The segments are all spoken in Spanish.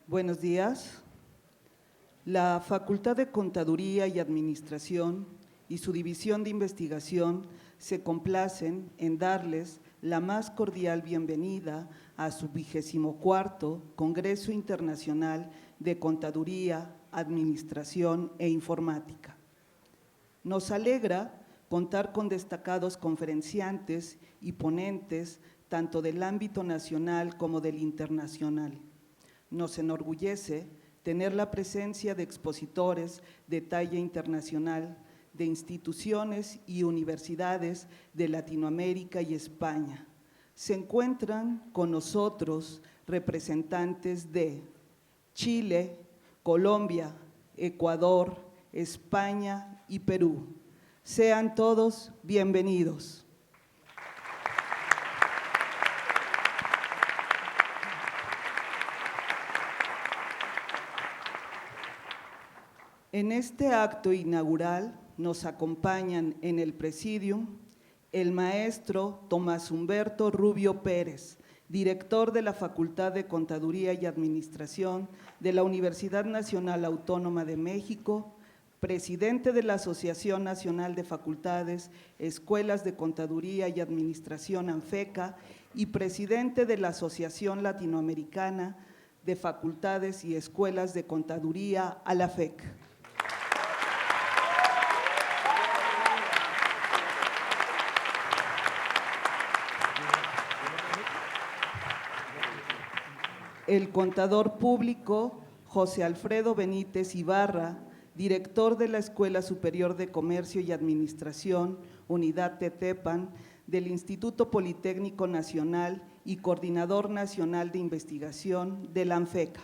Buenos días. La Facultad de Contaduría y Administración y su División de Investigación se complacen en darles la más cordial bienvenida a su 24º Congreso Internacional de Contaduría, Administración e Informática. Nos alegra contar con destacados conferenciantes y ponentes tanto del ámbito nacional como del internacional. Nos enorgullece tener la presencia de expositores de talla internacional, de instituciones y universidades de Latinoamérica y España. Se encuentran con nosotros representantes de Chile, Colombia, Ecuador, España y Perú. Sean todos bienvenidos. En este acto inaugural nos acompañan en el presidium el maestro Tomás Humberto Rubio Pérez, director de la Facultad de Contaduría y Administración de la Universidad Nacional Autónoma de México, presidente de la Asociación Nacional de Facultades, Escuelas de Contaduría y Administración ANFECA y presidente de la Asociación Latinoamericana de Facultades y Escuelas de Contaduría, ALAFEC. El contador público José Alfredo Benítez Ibarra, director de la Escuela Superior de Comercio y Administración, Unidad Tetepan, del Instituto Politécnico Nacional y coordinador nacional de investigación de la ANFECA.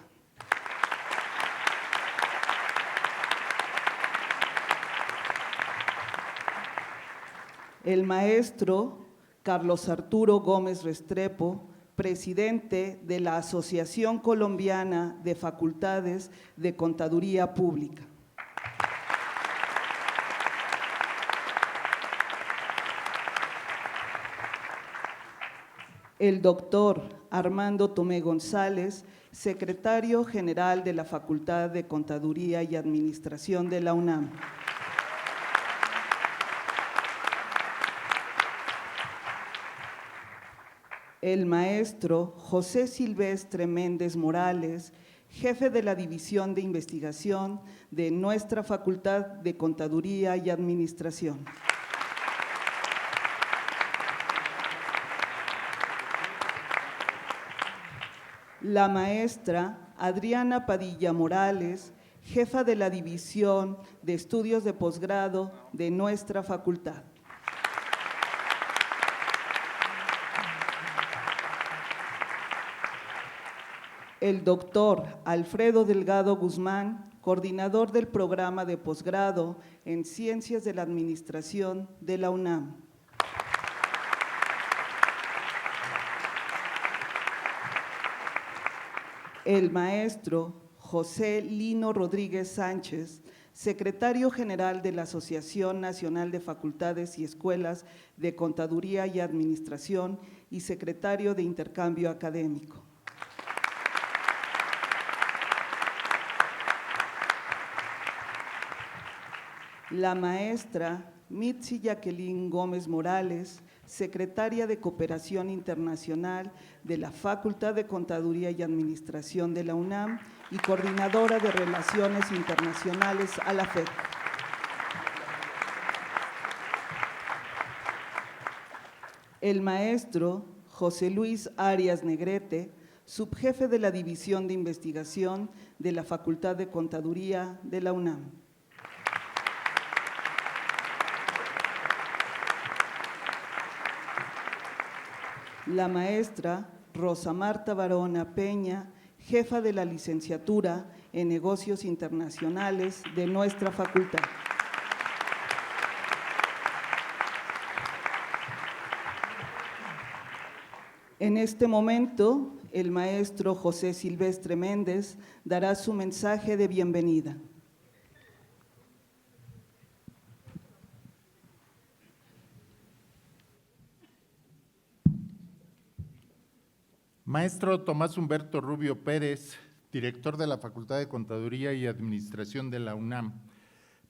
El maestro Carlos Arturo Gómez Restrepo, presidente de la Asociación Colombiana de Facultades de Contaduría Pública. El doctor Armando Tomé González, secretario general de la Facultad de Contaduría y Administración de la UNAM. El maestro José Silvestre Méndez Morales, jefe de la División de Investigación de nuestra Facultad de Contaduría y Administración. La maestra Adriana Padilla Morales, jefa de la División de Estudios de Posgrado de nuestra facultad. El doctor Alfredo Delgado Guzmán, coordinador del programa de posgrado en Ciencias de la Administración de la UNAM. El maestro José Lino Rodríguez Sánchez, secretario general de la Asociación Nacional de Facultades y Escuelas de Contaduría y Administración y secretario de Intercambio Académico. La maestra Mitzi Jacqueline Gómez Morales, secretaria de Cooperación Internacional de la Facultad de Contaduría y Administración de la UNAM y coordinadora de Relaciones Internacionales ALAFEC. El maestro José Luis Arias Negrete, subjefe de la División de Investigación de la Facultad de Contaduría de la UNAM. La maestra Rosa Marta Barona Peña, jefa de la licenciatura en Negocios Internacionales de nuestra facultad. En este momento, el maestro José Silvestre Méndez dará su mensaje de bienvenida. Maestro Tomás Humberto Rubio Pérez, director de la Facultad de Contaduría y Administración de la UNAM,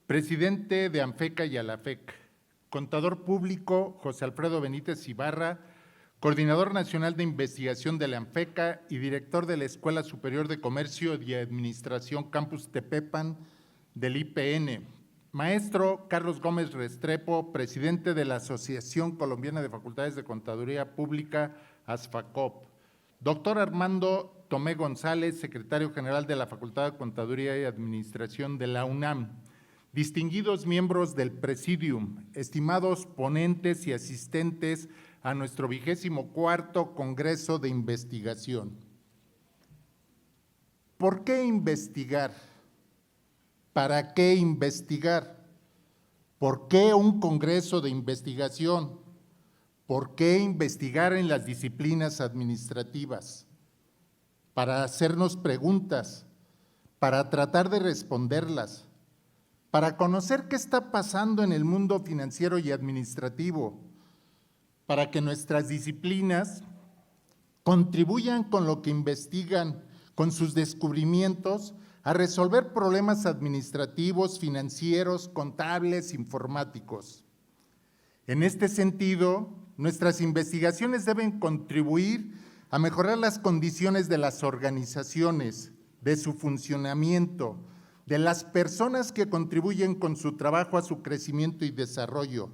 presidente de ANFECA y ALAFEC, contador público José Alfredo Benítez Ibarra, coordinador nacional de investigación de la ANFECA y director de la Escuela Superior de Comercio y Administración Campus Tepepan del IPN, maestro Carlos Gómez Restrepo, presidente de la Asociación Colombiana de Facultades de Contaduría Pública, ASFACOP, doctor Armando Tomé González, secretario general de la Facultad de Contaduría y Administración de la UNAM, distinguidos miembros del Presidium, estimados ponentes y asistentes a nuestro 24º Congreso de Investigación. ¿Por qué investigar? ¿Para qué investigar? ¿Por qué un Congreso de Investigación? ¿Por qué investigar en las disciplinas administrativas? Para hacernos preguntas, para tratar de responderlas, para conocer qué está pasando en el mundo financiero y administrativo, para que nuestras disciplinas contribuyan con lo que investigan, con sus descubrimientos, a resolver problemas administrativos, financieros, contables, informáticos. En este sentido, nuestras investigaciones deben contribuir a mejorar las condiciones de las organizaciones, de su funcionamiento, de las personas que contribuyen con su trabajo a su crecimiento y desarrollo.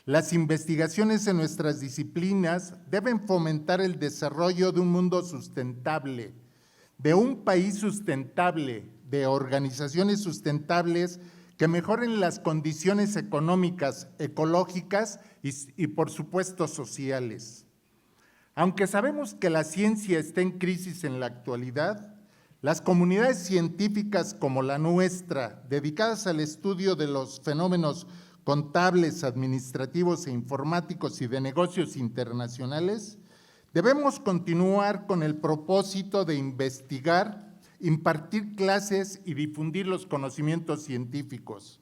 Las investigaciones en nuestras disciplinas deben fomentar el desarrollo de un mundo sustentable, de un país sustentable, de organizaciones sustentables que mejoren las condiciones económicas, ecológicas y por supuesto, sociales. Aunque sabemos que la ciencia está en crisis en la actualidad, las comunidades científicas como la nuestra, dedicadas al estudio de los fenómenos contables, administrativos e informáticos y de negocios internacionales, debemos continuar con el propósito de investigar, impartir clases y difundir los conocimientos científicos.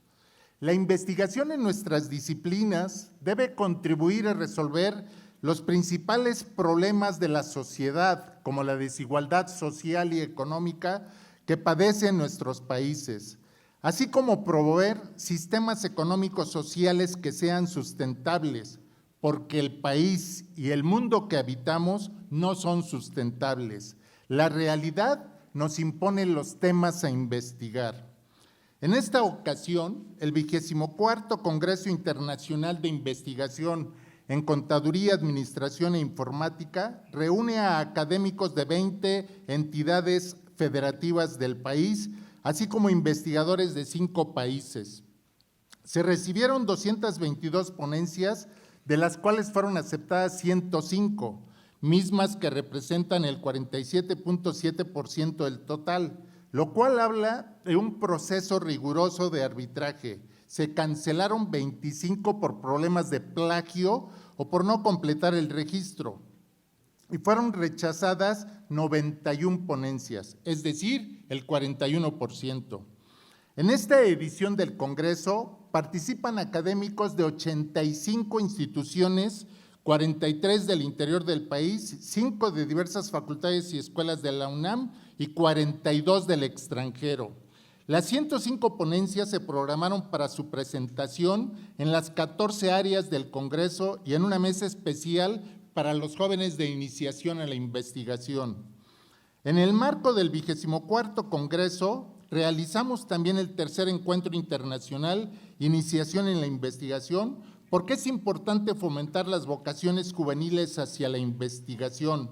La investigación en nuestras disciplinas debe contribuir a resolver los principales problemas de la sociedad, como la desigualdad social y económica que padecen nuestros países, así como promover sistemas económicos sociales que sean sustentables, porque el país y el mundo que habitamos no son sustentables. La realidad nos impone los temas a investigar. En esta ocasión, el 24º Congreso Internacional de Investigación en Contaduría, Administración e Informática reúne a académicos de 20 entidades federativas del país, así como investigadores de 5 países. Se recibieron 222 ponencias, de las cuales fueron aceptadas 105, mismas que representan el 47.7% del total, lo cual habla de un proceso riguroso de arbitraje. Se cancelaron 25 por problemas de plagio o por no completar el registro, y fueron rechazadas 91 ponencias, es decir, el 41%. En esta edición del Congreso participan académicos de 85 instituciones, 43 del interior del país, 5 de diversas facultades y escuelas de la UNAM y 42 del extranjero. Las 105 ponencias se programaron para su presentación en las 14 áreas del Congreso y en una mesa especial para los jóvenes de iniciación a la investigación. En el marco del 24º Congreso, realizamos también el tercer encuentro internacional Iniciación en la Investigación, porque es importante fomentar las vocaciones juveniles hacia la investigación.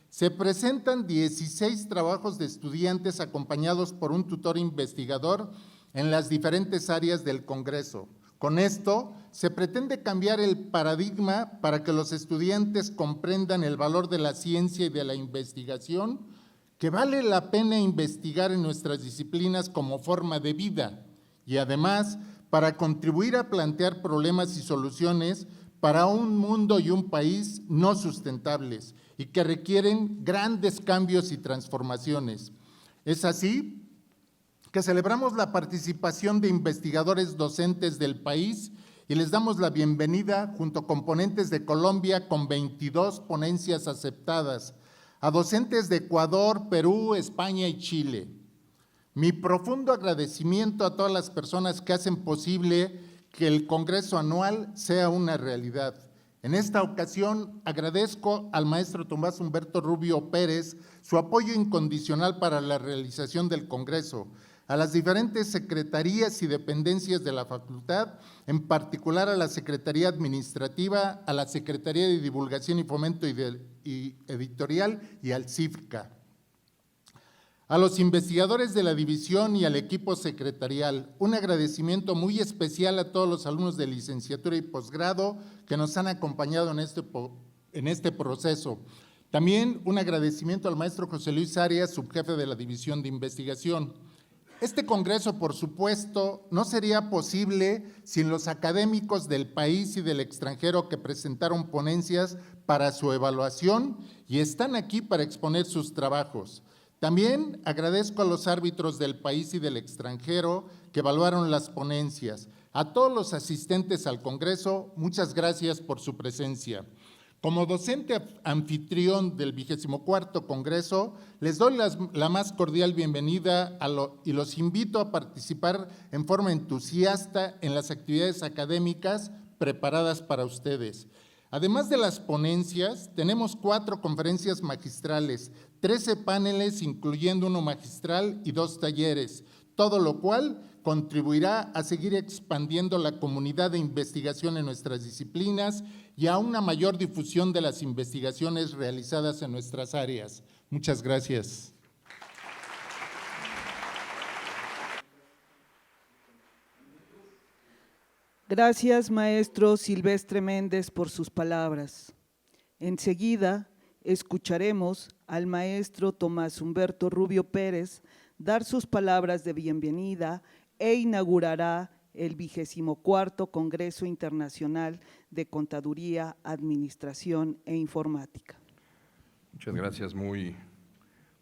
Se presentan 16 trabajos de estudiantes acompañados por un tutor investigador en las diferentes áreas del Congreso. Con esto, se pretende cambiar el paradigma para que los estudiantes comprendan el valor de la ciencia y de la investigación, que vale la pena investigar en nuestras disciplinas como forma de vida y además para contribuir a plantear problemas y soluciones para un mundo y un país no sustentables y que requieren grandes cambios y transformaciones. Es así que celebramos la participación de investigadores docentes del país y les damos la bienvenida junto con ponentes de Colombia con 22 ponencias aceptadas, a docentes de Ecuador, Perú, España y Chile. Mi profundo agradecimiento a todas las personas que hacen posible que el Congreso Anual sea una realidad. En esta ocasión agradezco al maestro Tomás Humberto Rubio Pérez su apoyo incondicional para la realización del Congreso, a las diferentes secretarías y dependencias de la facultad, en particular a la Secretaría Administrativa, a la Secretaría de Divulgación y Fomento y Editorial y al CIFCA. A los investigadores de la división y al equipo secretarial, un agradecimiento muy especial a todos los alumnos de licenciatura y posgrado que nos han acompañado en este proceso. También un agradecimiento al maestro José Luis Arias, subjefe de la División de Investigación. Este congreso, por supuesto, no sería posible sin los académicos del país y del extranjero que presentaron ponencias para su evaluación y están aquí para exponer sus trabajos. También agradezco a los árbitros del país y del extranjero que evaluaron las ponencias. A todos los asistentes al Congreso, muchas gracias por su presencia. Como docente anfitrión del 24º Congreso, les doy la más cordial bienvenida y los invito a participar en forma entusiasta en las actividades académicas preparadas para ustedes. Además de las ponencias, tenemos 4 conferencias magistrales, 13 paneles, incluyendo uno magistral y 2 talleres, todo lo cual contribuirá a seguir expandiendo la comunidad de investigación en nuestras disciplinas y a una mayor difusión de las investigaciones realizadas en nuestras áreas. Muchas gracias. Gracias, maestro Silvestre Méndez, por sus palabras. Enseguida escucharemos al maestro Tomás Humberto Rubio Pérez dar sus palabras de bienvenida e inaugurará el 24º Congreso Internacional de Contaduría, Administración e Informática. Muchas gracias, muy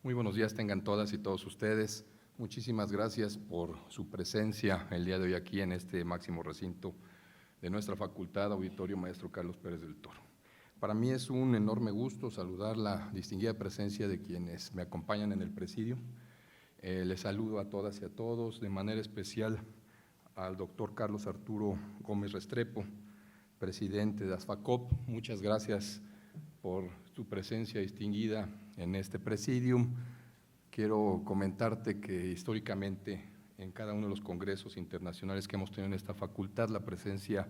buenos días tengan todas y todos ustedes. Muchísimas gracias por su presencia el día de hoy aquí en este máximo recinto de nuestra facultad, Auditorio Maestro Carlos Pérez del Toro. Para mí es un enorme gusto saludar la distinguida presencia de quienes me acompañan en el presidio. Les saludo a todas y a todos, de manera especial al doctor Carlos Arturo Gómez Restrepo, presidente de ASFACOP. Muchas gracias por su presencia distinguida en este presidium. Quiero comentarte que históricamente en cada uno de los congresos internacionales que hemos tenido en esta facultad, la presencia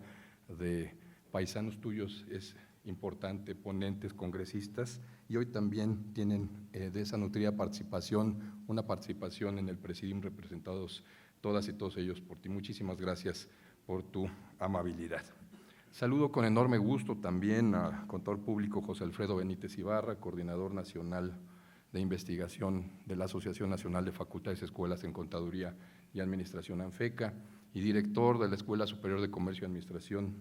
de paisanos tuyos es importante, ponentes, congresistas, y hoy también tienen de esa nutrida participación, una participación en el presidium representados todas y todos ellos por ti. Muchísimas gracias por tu amabilidad. Saludo con enorme gusto también al contador público José Alfredo Benítez Ibarra, coordinador nacional de investigación de la Asociación Nacional de Facultades y Escuelas en Contaduría y Administración ANFECA y director de la Escuela Superior de Comercio y Administración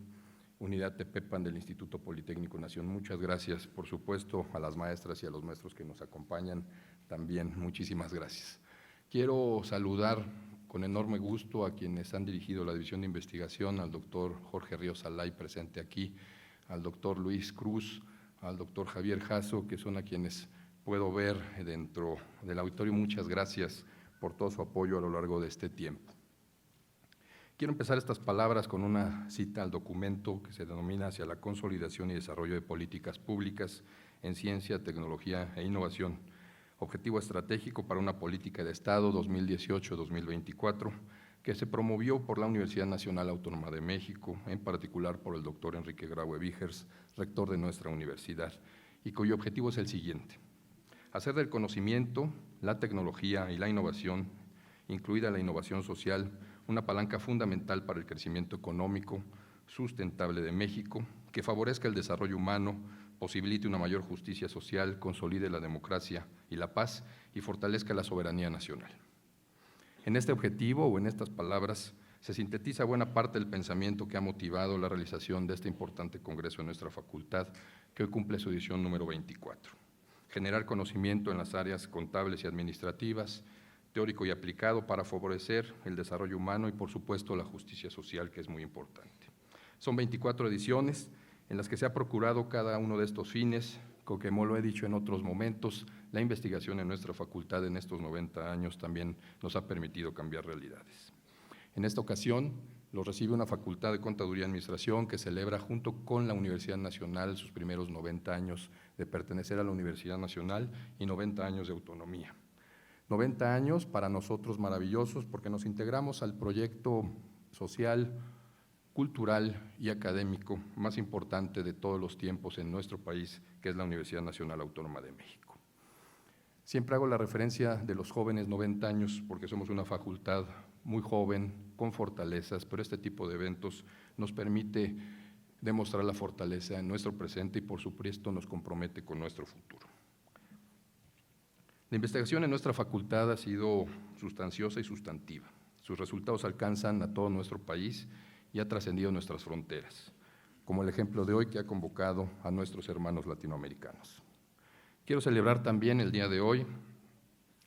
Unidad Tepepan del Instituto Politécnico Nación. Muchas gracias, por supuesto, a las maestras y a los maestros que nos acompañan también. Muchísimas gracias. Quiero saludar con enorme gusto a quienes han dirigido la División de Investigación, al doctor Jorge Ríos Alay, presente aquí, al doctor Luis Cruz, al doctor Javier Jasso, que son a quienes puedo ver dentro del auditorio. Muchas gracias por todo su apoyo a lo largo de este tiempo. Quiero empezar estas palabras con una cita al documento que se denomina Hacia la consolidación y desarrollo de políticas públicas en ciencia, tecnología e innovación, objetivo estratégico para una política de Estado 2018-2024, que se promovió por la Universidad Nacional Autónoma de México, en particular por el doctor Enrique Graue Vigers, rector de nuestra universidad, y cuyo objetivo es el siguiente: hacer del conocimiento, la tecnología y la innovación, incluida la innovación social, una palanca fundamental para el crecimiento económico sustentable de México, que favorezca el desarrollo humano, posibilite una mayor justicia social, consolide la democracia y la paz y fortalezca la soberanía nacional. En este objetivo o en estas palabras se sintetiza buena parte del pensamiento que ha motivado la realización de este importante congreso en nuestra facultad, que hoy cumple su edición número 24. Generar conocimiento en las áreas contables y administrativas, teórico y aplicado, para favorecer el desarrollo humano y, por supuesto, la justicia social, que es muy importante. Son 24 ediciones en las que se ha procurado cada uno de estos fines, como lo he dicho en otros momentos, la investigación en nuestra facultad en estos 90 años también nos ha permitido cambiar realidades. En esta ocasión, lo recibe una Facultad de Contaduría y Administración que celebra junto con la Universidad Nacional sus primeros 90 años de pertenecer a la Universidad Nacional y 90 años de autonomía. 90 años para nosotros maravillosos porque nos integramos al proyecto social, cultural y académico más importante de todos los tiempos en nuestro país, que es la Universidad Nacional Autónoma de México. Siempre hago la referencia de los jóvenes 90 años porque somos una facultad muy joven, con fortalezas, pero este tipo de eventos nos permite demostrar la fortaleza en nuestro presente y por supuesto nos compromete con nuestro futuro. La investigación en nuestra facultad ha sido sustanciosa y sustantiva. Sus resultados alcanzan a todo nuestro país y ha trascendido nuestras fronteras, como el ejemplo de hoy que ha convocado a nuestros hermanos latinoamericanos. Quiero celebrar también el día de hoy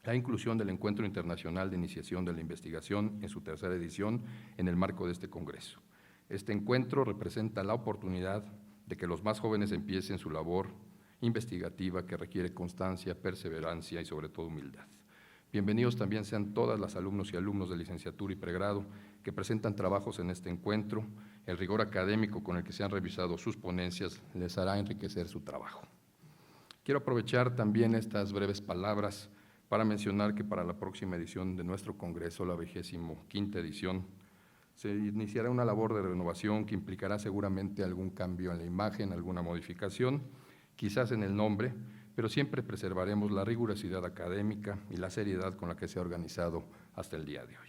la inclusión del Encuentro Internacional de Iniciación de la Investigación en su tercera edición en el marco de este Congreso. Este encuentro representa la oportunidad de que los más jóvenes empiecen su labor investigativa que requiere constancia, perseverancia y sobre todo humildad. Bienvenidos también sean todas las alumnos y alumnos de licenciatura y pregrado que presentan trabajos en este encuentro. El rigor académico con el que se han revisado sus ponencias les hará enriquecer su trabajo. Quiero aprovechar también estas breves palabras para mencionar que para la próxima edición de nuestro Congreso, la 25ª edición, se iniciará una labor de renovación que implicará seguramente algún cambio en la imagen, alguna modificación, quizás en el nombre, pero siempre preservaremos la rigurosidad académica y la seriedad con la que se ha organizado hasta el día de hoy.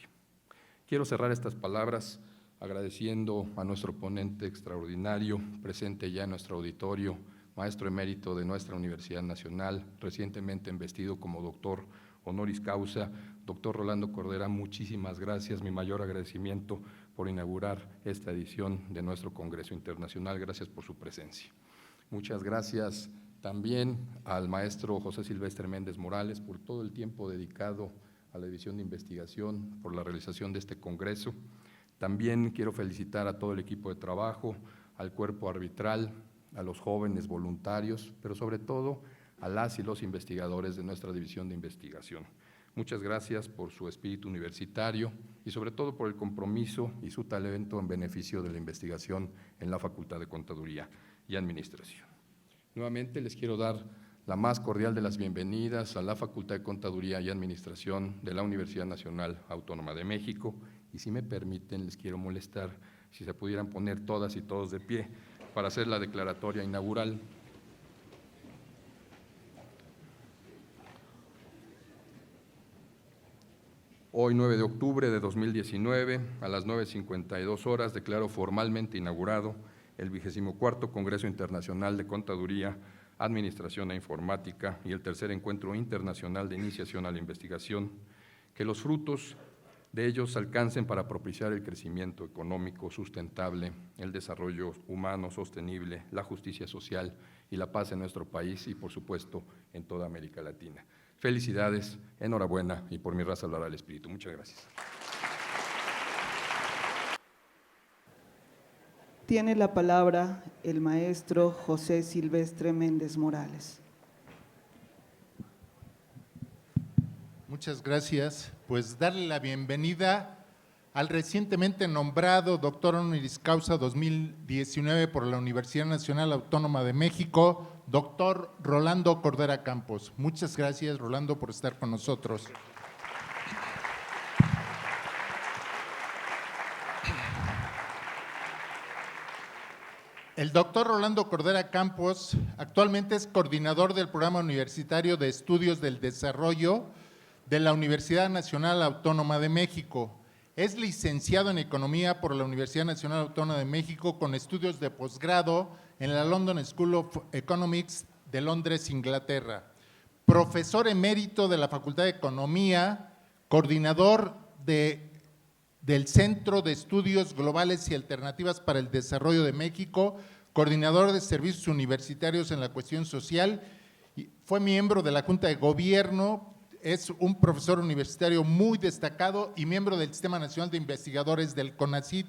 Quiero cerrar estas palabras agradeciendo a nuestro ponente extraordinario, presente ya en nuestro auditorio, maestro emérito de nuestra Universidad Nacional, recientemente investido como doctor honoris causa, doctor Rolando Cordera, muchísimas gracias, mi mayor agradecimiento por inaugurar esta edición de nuestro Congreso Internacional, gracias por su presencia. Muchas gracias también al maestro José Silvestre Méndez Morales por todo el tiempo dedicado a la división de investigación, por la realización de este Congreso. También quiero felicitar a todo el equipo de trabajo, al cuerpo arbitral, a los jóvenes voluntarios, pero sobre todo a las y los investigadores de nuestra división de investigación. Muchas gracias por su espíritu universitario y sobre todo por el compromiso y su talento en beneficio de la investigación en la Facultad de Contaduría y Administración. Nuevamente les quiero dar la más cordial de las bienvenidas a la Facultad de Contaduría y Administración de la Universidad Nacional Autónoma de México y si me permiten les quiero molestar si se pudieran poner todas y todos de pie para hacer la declaratoria inaugural. Hoy, 9 de octubre de 2019, a las 9:52 horas, declaro formalmente inaugurado el 24º Congreso Internacional de Contaduría, Administración e Informática y el tercer Encuentro Internacional de Iniciación a la Investigación, que los frutos de ellos alcancen para propiciar el crecimiento económico sustentable, el desarrollo humano sostenible, la justicia social y la paz en nuestro país y, por supuesto, en toda América Latina. Felicidades, enhorabuena y por mi raza hablará el Espíritu. Muchas gracias. Tiene la palabra el maestro José Silvestre Méndez Morales. Muchas gracias. Pues darle la bienvenida al recientemente nombrado doctor honoris causa 2019 por la Universidad Nacional Autónoma de México, doctor Rolando Cordera Campos. Muchas gracias, Rolando, por estar con nosotros. El doctor Rolando Cordera Campos actualmente es coordinador del Programa Universitario de Estudios del Desarrollo de la Universidad Nacional Autónoma de México. Es licenciado en Economía por la Universidad Nacional Autónoma de México con estudios de posgrado en la London School of Economics de Londres, Inglaterra. Profesor emérito de la Facultad de Economía, coordinador del Centro de Estudios Globales y Alternativas para el Desarrollo de México, coordinador de servicios universitarios en la cuestión social, fue miembro de la Junta de Gobierno. Es un profesor universitario muy destacado y miembro del Sistema Nacional de Investigadores del CONACYT.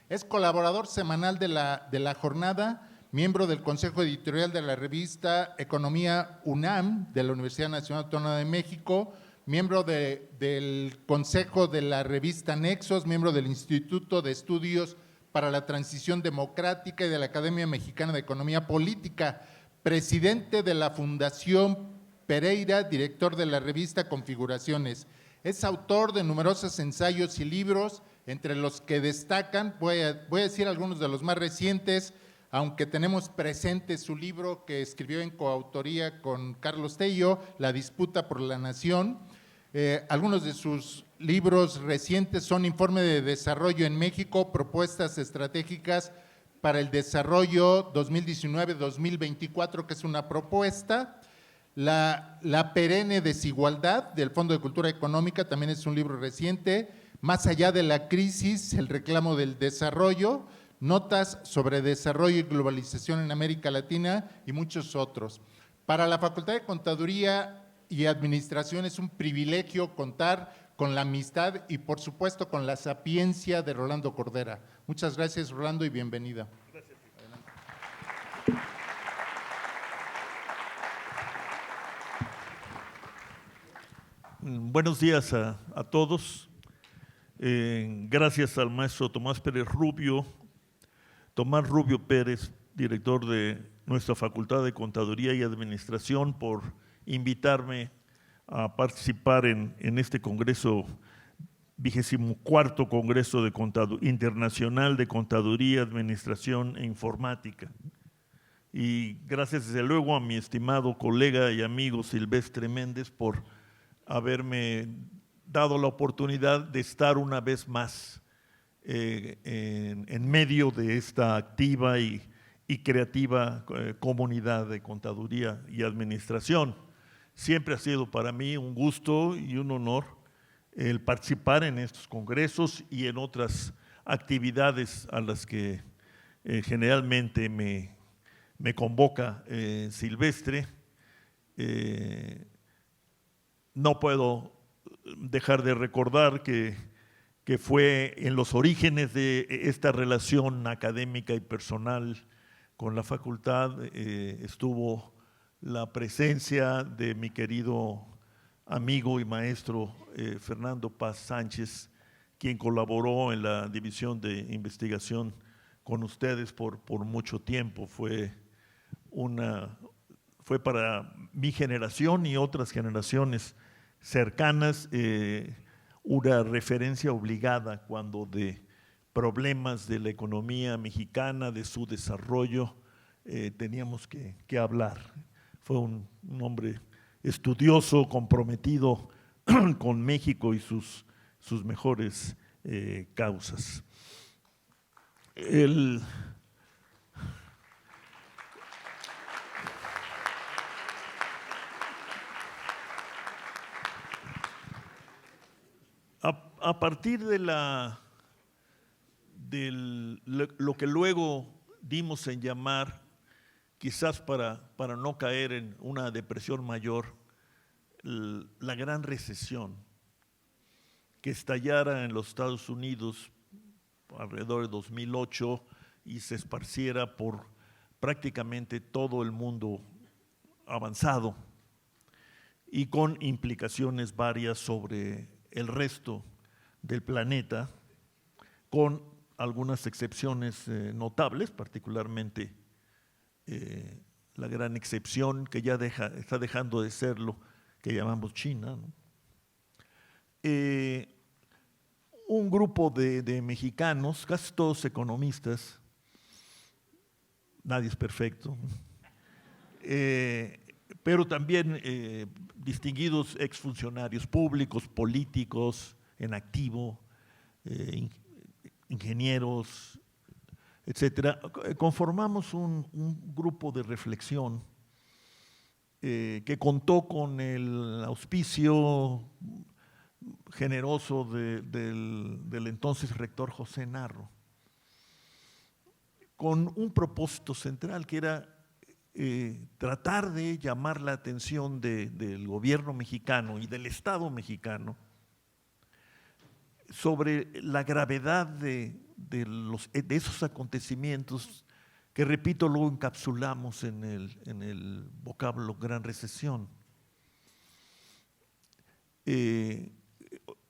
Es colaborador semanal de la jornada, miembro del Consejo Editorial de la revista Economía UNAM de la Universidad Nacional Autónoma de México, miembro del Consejo de la revista Nexos, miembro del Instituto de Estudios para la Transición Democrática y de la Academia Mexicana de Economía Política, presidente de la Fundación Pereira, director de la revista Configuraciones. Es autor de numerosos ensayos y libros, entre los que destacan, voy a decir algunos de los más recientes, aunque tenemos presente su libro que escribió en coautoría con Carlos Tello, La disputa por la nación. Algunos de sus libros recientes son Informe de Desarrollo en México, Propuestas Estratégicas para el Desarrollo 2019-2024, que es una propuesta. La perenne desigualdad del Fondo de Cultura Económica también es un libro reciente. Más allá de la crisis, el reclamo del desarrollo, notas sobre desarrollo y globalización en América Latina y muchos otros. Para la Facultad de Contaduría y Administración es un privilegio contar con la amistad y por supuesto con la sapiencia de Rolando Cordera. Muchas gracias, Rolando, y bienvenida. Gracias. Buenos días a todos. Gracias al maestro Tomás Rubio Pérez, director de nuestra Facultad de Contaduría y Administración, por invitarme a participar en este Congreso, 24º Congreso Internacional de Contaduría, Administración e Informática. Y gracias desde luego a mi estimado colega y amigo Silvestre Méndez por haberme dado la oportunidad de estar una vez más en medio de esta activa y creativa comunidad de contaduría y administración. Siempre ha sido para mí un gusto y un honor el participar en estos congresos y en otras actividades a las que generalmente me convoca Silvestre. No puedo dejar de recordar que fue en los orígenes de esta relación académica y personal con la facultad, estuvo la presencia de mi querido amigo y maestro Fernando Paz Sánchez, quien colaboró en la división de investigación con ustedes por mucho tiempo. Fue para mi generación y otras generaciones cercanas una referencia obligada cuando de problemas de la economía mexicana, de su desarrollo, teníamos que hablar. Fue un hombre estudioso, comprometido con México y sus mejores causas. A partir de lo que luego dimos en llamar, quizás para no caer en una depresión mayor, la gran recesión que estallara en los Estados Unidos alrededor de 2008 y se esparciera por prácticamente todo el mundo avanzado y con implicaciones varias sobre el resto del planeta, con algunas excepciones notables, particularmente la gran excepción que ya está dejando de serlo, que llamamos China, ¿no? Un grupo de mexicanos, casi todos economistas, nadie es perfecto, pero también distinguidos exfuncionarios públicos, políticos en activo, ingenieros, etcétera, conformamos un grupo de reflexión que contó con el auspicio generoso del entonces rector José Narro, con un propósito central que era tratar de llamar la atención del gobierno mexicano y del Estado mexicano sobre la gravedad de esos acontecimientos que repito, lo encapsulamos en el vocablo gran recesión.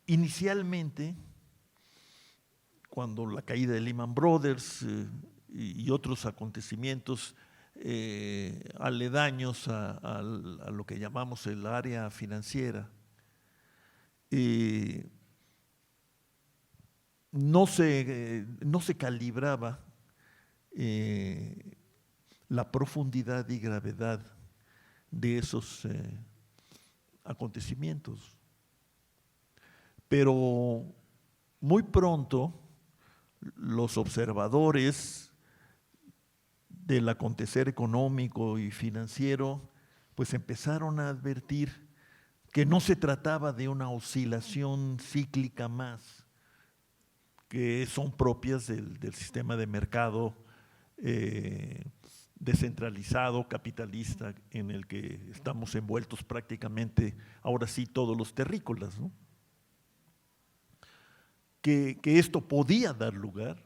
Inicialmente, cuando la caída de Lehman Brothers y otros acontecimientos aledaños a lo que llamamos el área financiera, no se calibraba la profundidad y gravedad de esos acontecimientos. Pero muy pronto los observadores del acontecer económico y financiero pues empezaron a advertir que no se trataba de una oscilación cíclica más, que son propias del sistema de mercado descentralizado, capitalista, en el que estamos envueltos prácticamente, ahora sí, todos los terrícolas, ¿no? Que esto podía dar lugar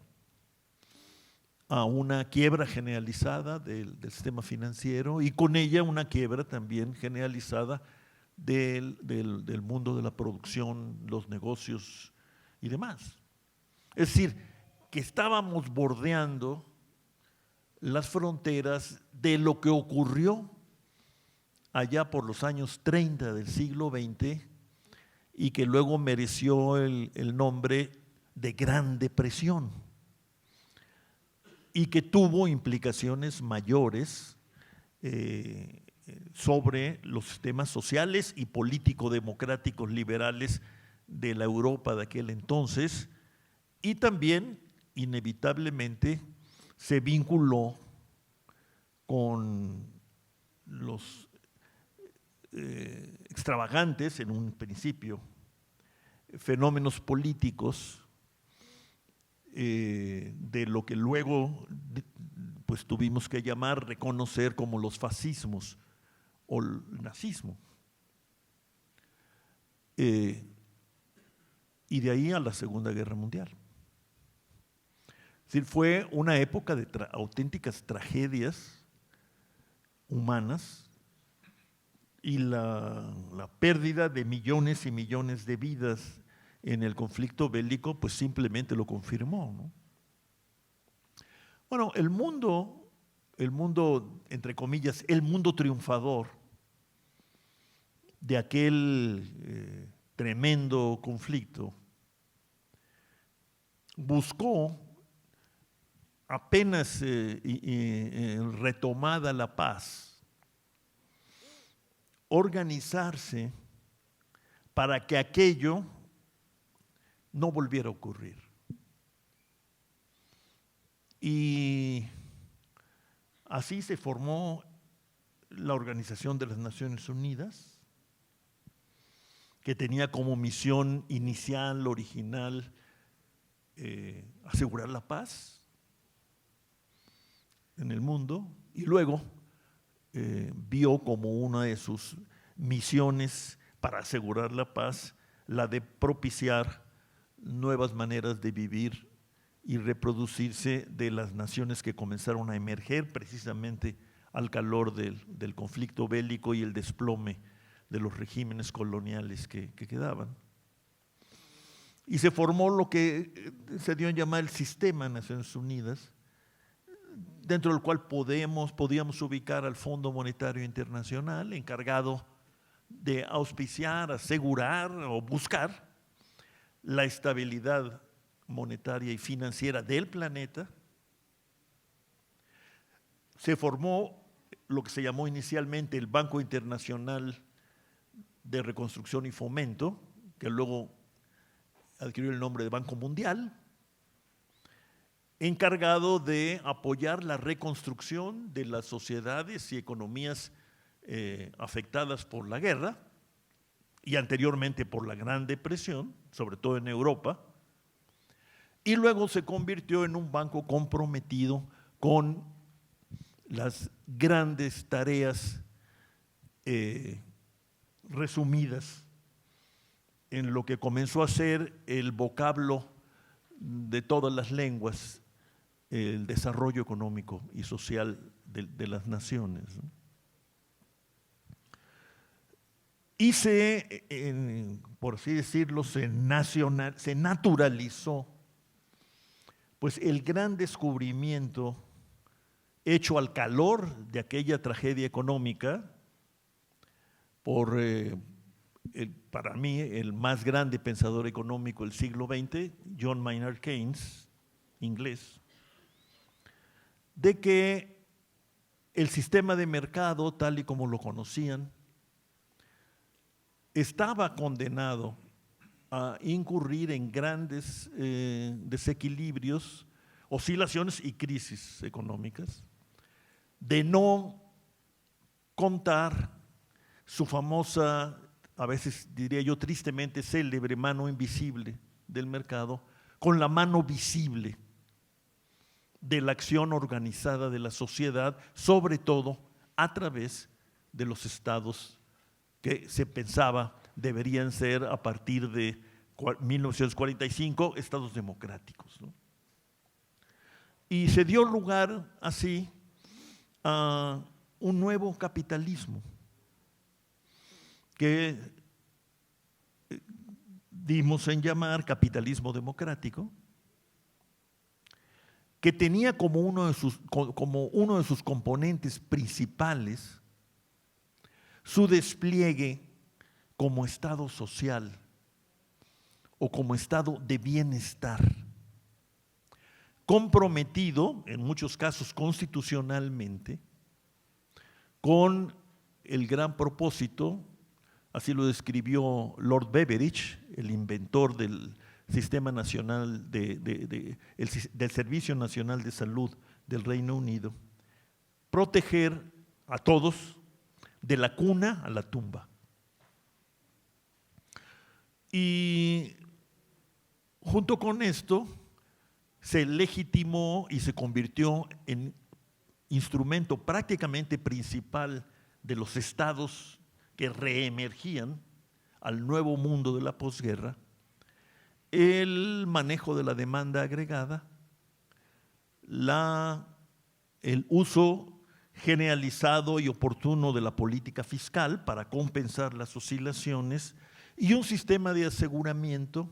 a una quiebra generalizada del sistema financiero y con ella una quiebra también generalizada del mundo de la producción, los negocios y demás. Es decir, que estábamos bordeando las fronteras de lo que ocurrió allá por los años 30 del siglo XX y que luego mereció el nombre de Gran Depresión y que tuvo implicaciones mayores sobre los sistemas sociales y político-democráticos liberales de la Europa de aquel entonces, y también inevitablemente se vinculó con los extravagantes, en un principio, fenómenos políticos de lo que luego pues tuvimos que reconocer como los fascismos o el nazismo. Y de ahí a la Segunda Guerra Mundial. Es decir, fue una época de auténticas tragedias humanas y la pérdida de millones y millones de vidas en el conflicto bélico pues simplemente lo confirmó, ¿no? Bueno, el mundo, entre comillas, el mundo triunfador de aquel tremendo conflicto buscó, apenas retomada la paz, organizarse para que aquello no volviera a ocurrir. Y así se formó la Organización de las Naciones Unidas, que tenía como misión inicial, original, asegurar la paz en el mundo, y luego vio como una de sus misiones para asegurar la paz la de propiciar nuevas maneras de vivir y reproducirse de las naciones que comenzaron a emerger precisamente al calor del conflicto bélico y el desplome de los regímenes coloniales que quedaban. Y se formó lo que se dio en llamar el Sistema de Naciones Unidas, dentro del cual podíamos ubicar al Fondo Monetario Internacional, encargado de auspiciar, asegurar o buscar la estabilidad monetaria y financiera del planeta. Se formó lo que se llamó inicialmente el Banco Internacional de Reconstrucción y Fomento, que luego adquirió el nombre de Banco Mundial, encargado de apoyar la reconstrucción de las sociedades y economías afectadas por la guerra y anteriormente por la Gran Depresión, sobre todo en Europa, y luego se convirtió en un banco comprometido con las grandes tareas resumidas en lo que comenzó a ser el vocablo de todas las lenguas el desarrollo económico y social de las naciones, ¿no? Y por así decirlo, se naturalizó pues el gran descubrimiento hecho al calor de aquella tragedia económica por, para mí, el más grande pensador económico del siglo XX, John Maynard Keynes, inglés, de que el sistema de mercado, tal y como lo conocían, estaba condenado a incurrir en grandes desequilibrios, oscilaciones y crisis económicas, de no contar su famosa, a veces diría yo tristemente célebre, mano invisible del mercado con la mano visible de la acción organizada de la sociedad, sobre todo a través de los estados que se pensaba deberían ser a partir de 1945 estados democráticos, ¿no? Y se dio lugar así a un nuevo capitalismo que dimos en llamar capitalismo democrático, que tenía como uno de sus componentes principales su despliegue como estado social o como estado de bienestar, comprometido, en muchos casos constitucionalmente, con el gran propósito, así lo describió Lord Beveridge, el inventor del Sistema Nacional del Servicio Nacional de Salud del Reino Unido, proteger a todos de la cuna a la tumba. Y junto con esto se legitimó y se convirtió en instrumento prácticamente principal de los estados que reemergían al nuevo mundo de la posguerra, el manejo de la demanda agregada, el uso generalizado y oportuno de la política fiscal para compensar las oscilaciones y un sistema de aseguramiento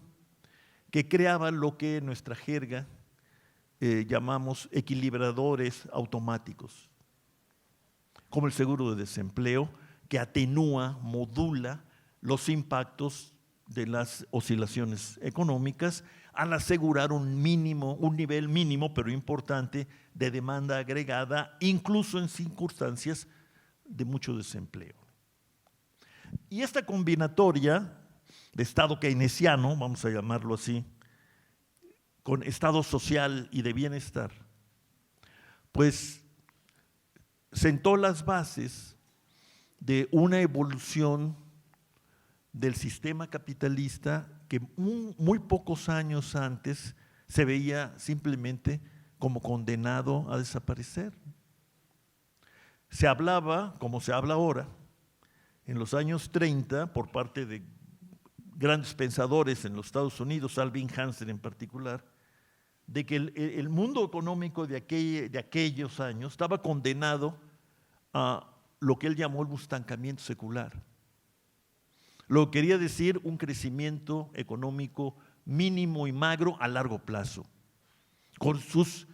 que creaba lo que en nuestra jerga llamamos equilibradores automáticos, como el seguro de desempleo, que atenúa, modula los impactos de las oscilaciones económicas al asegurar un nivel mínimo, pero importante, de demanda agregada, incluso en circunstancias de mucho desempleo. Y esta combinatoria de Estado keynesiano, vamos a llamarlo así, con Estado social y de bienestar, pues sentó las bases de una evolución del sistema capitalista que muy pocos años antes se veía simplemente como condenado a desaparecer. Se hablaba, como se habla ahora, en los años 30, por parte de grandes pensadores en los Estados Unidos, Alvin Hansen en particular, de que el mundo económico de aquellos años estaba condenado a lo que él llamó el estancamiento secular. Lo que quería decir un crecimiento económico mínimo y magro a largo plazo, con sus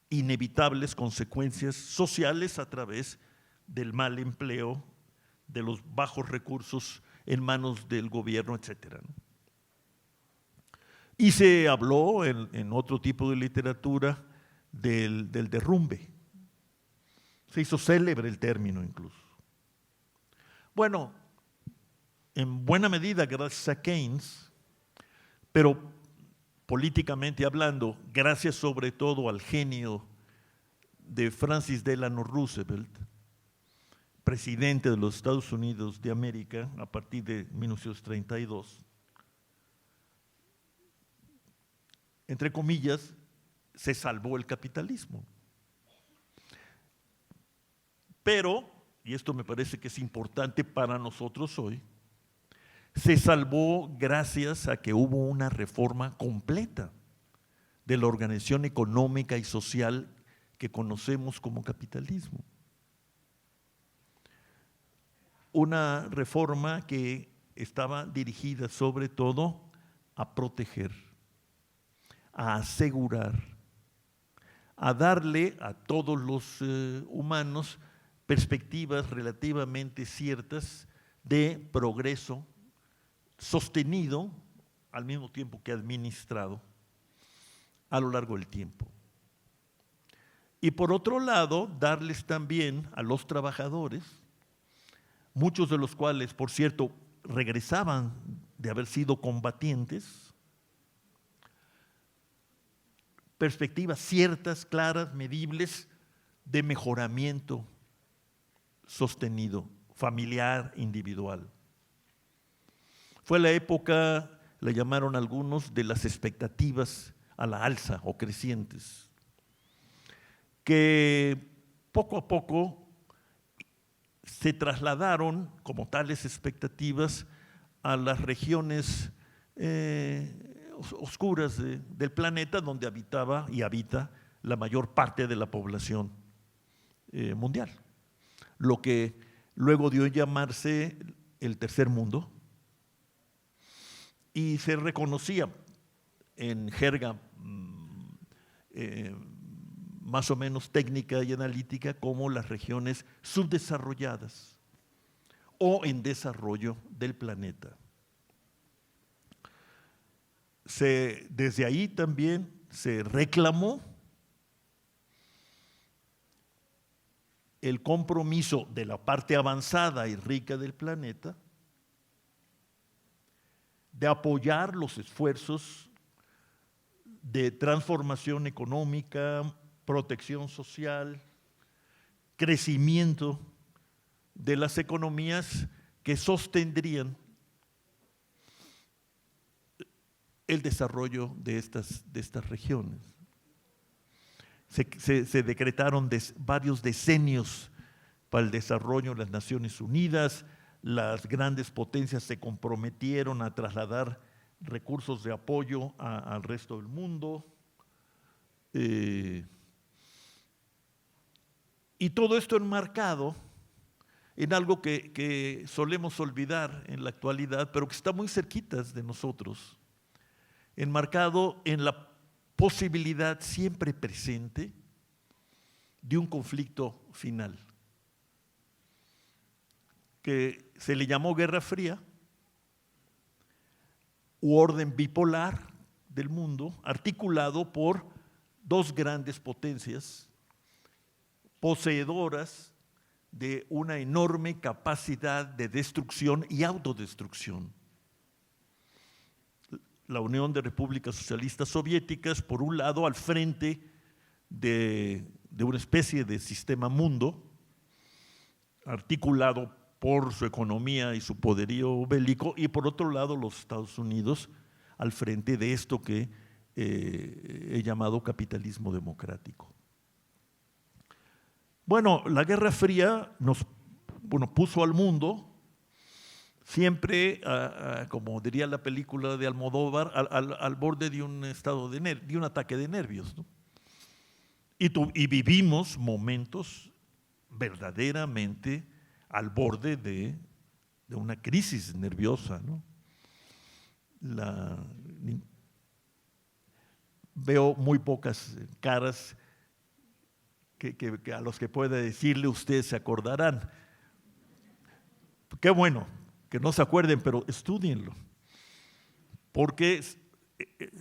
inevitables consecuencias sociales a través del mal empleo, de los bajos recursos en manos del gobierno, etcétera, ¿no? Y se habló en otro tipo de literatura del derrumbe. Se hizo célebre el término incluso. Bueno, en buena medida gracias a Keynes, pero políticamente hablando, gracias sobre todo al genio de Francis Delano Roosevelt, presidente de los Estados Unidos de América a partir de 1932, entre comillas, se salvó el capitalismo. Pero, y esto me parece que es importante para nosotros hoy, se salvó gracias a que hubo una reforma completa de la organización económica y social que conocemos como capitalismo. Una reforma que estaba dirigida sobre todo a proteger, a asegurar, a darle a todos los humanos perspectivas relativamente ciertas de progreso sostenido, al mismo tiempo que administrado, a lo largo del tiempo. Y por otro lado, darles también a los trabajadores, muchos de los cuales, por cierto, regresaban de haber sido combatientes, perspectivas ciertas, claras, medibles, de mejoramiento sostenido, familiar, individual. Fue la época, le llamaron algunos, de las expectativas a la alza o crecientes, que poco a poco se trasladaron como tales expectativas a las regiones oscuras del planeta, donde habitaba y habita la mayor parte de la población mundial, lo que luego dio a llamarse el tercer mundo, y se reconocía en jerga más o menos técnica y analítica como las regiones subdesarrolladas o en desarrollo del planeta. Desde ahí también se reclamó el compromiso de la parte avanzada y rica del planeta de apoyar los esfuerzos de transformación económica, protección social, crecimiento de las economías que sostendrían el desarrollo de estas regiones. Se decretaron varios decenios para el desarrollo de las Naciones Unidas. Las grandes potencias se comprometieron a trasladar recursos de apoyo al resto del mundo. Y todo esto enmarcado en algo que solemos olvidar en la actualidad, pero que está muy cerquitas de nosotros, enmarcado en la posibilidad siempre presente de un conflicto final, que se le llamó Guerra Fría u orden bipolar del mundo, articulado por dos grandes potencias poseedoras de una enorme capacidad de destrucción y autodestrucción. La Unión de Repúblicas Socialistas Soviéticas, por un lado, al frente de una especie de sistema mundo, articulado por su economía y su poderío bélico, y por otro lado los Estados Unidos al frente de esto que he llamado capitalismo democrático. Bueno, la Guerra Fría puso al mundo siempre, como diría la película de Almodóvar, al borde de un estado de un ataque de nervios, ¿no? Y vivimos momentos verdaderamente al borde de una crisis nerviosa, ¿no? Veo muy pocas caras que a los que pueda decirle usted se acordarán. Qué bueno que no se acuerden, pero estúdienlo, porque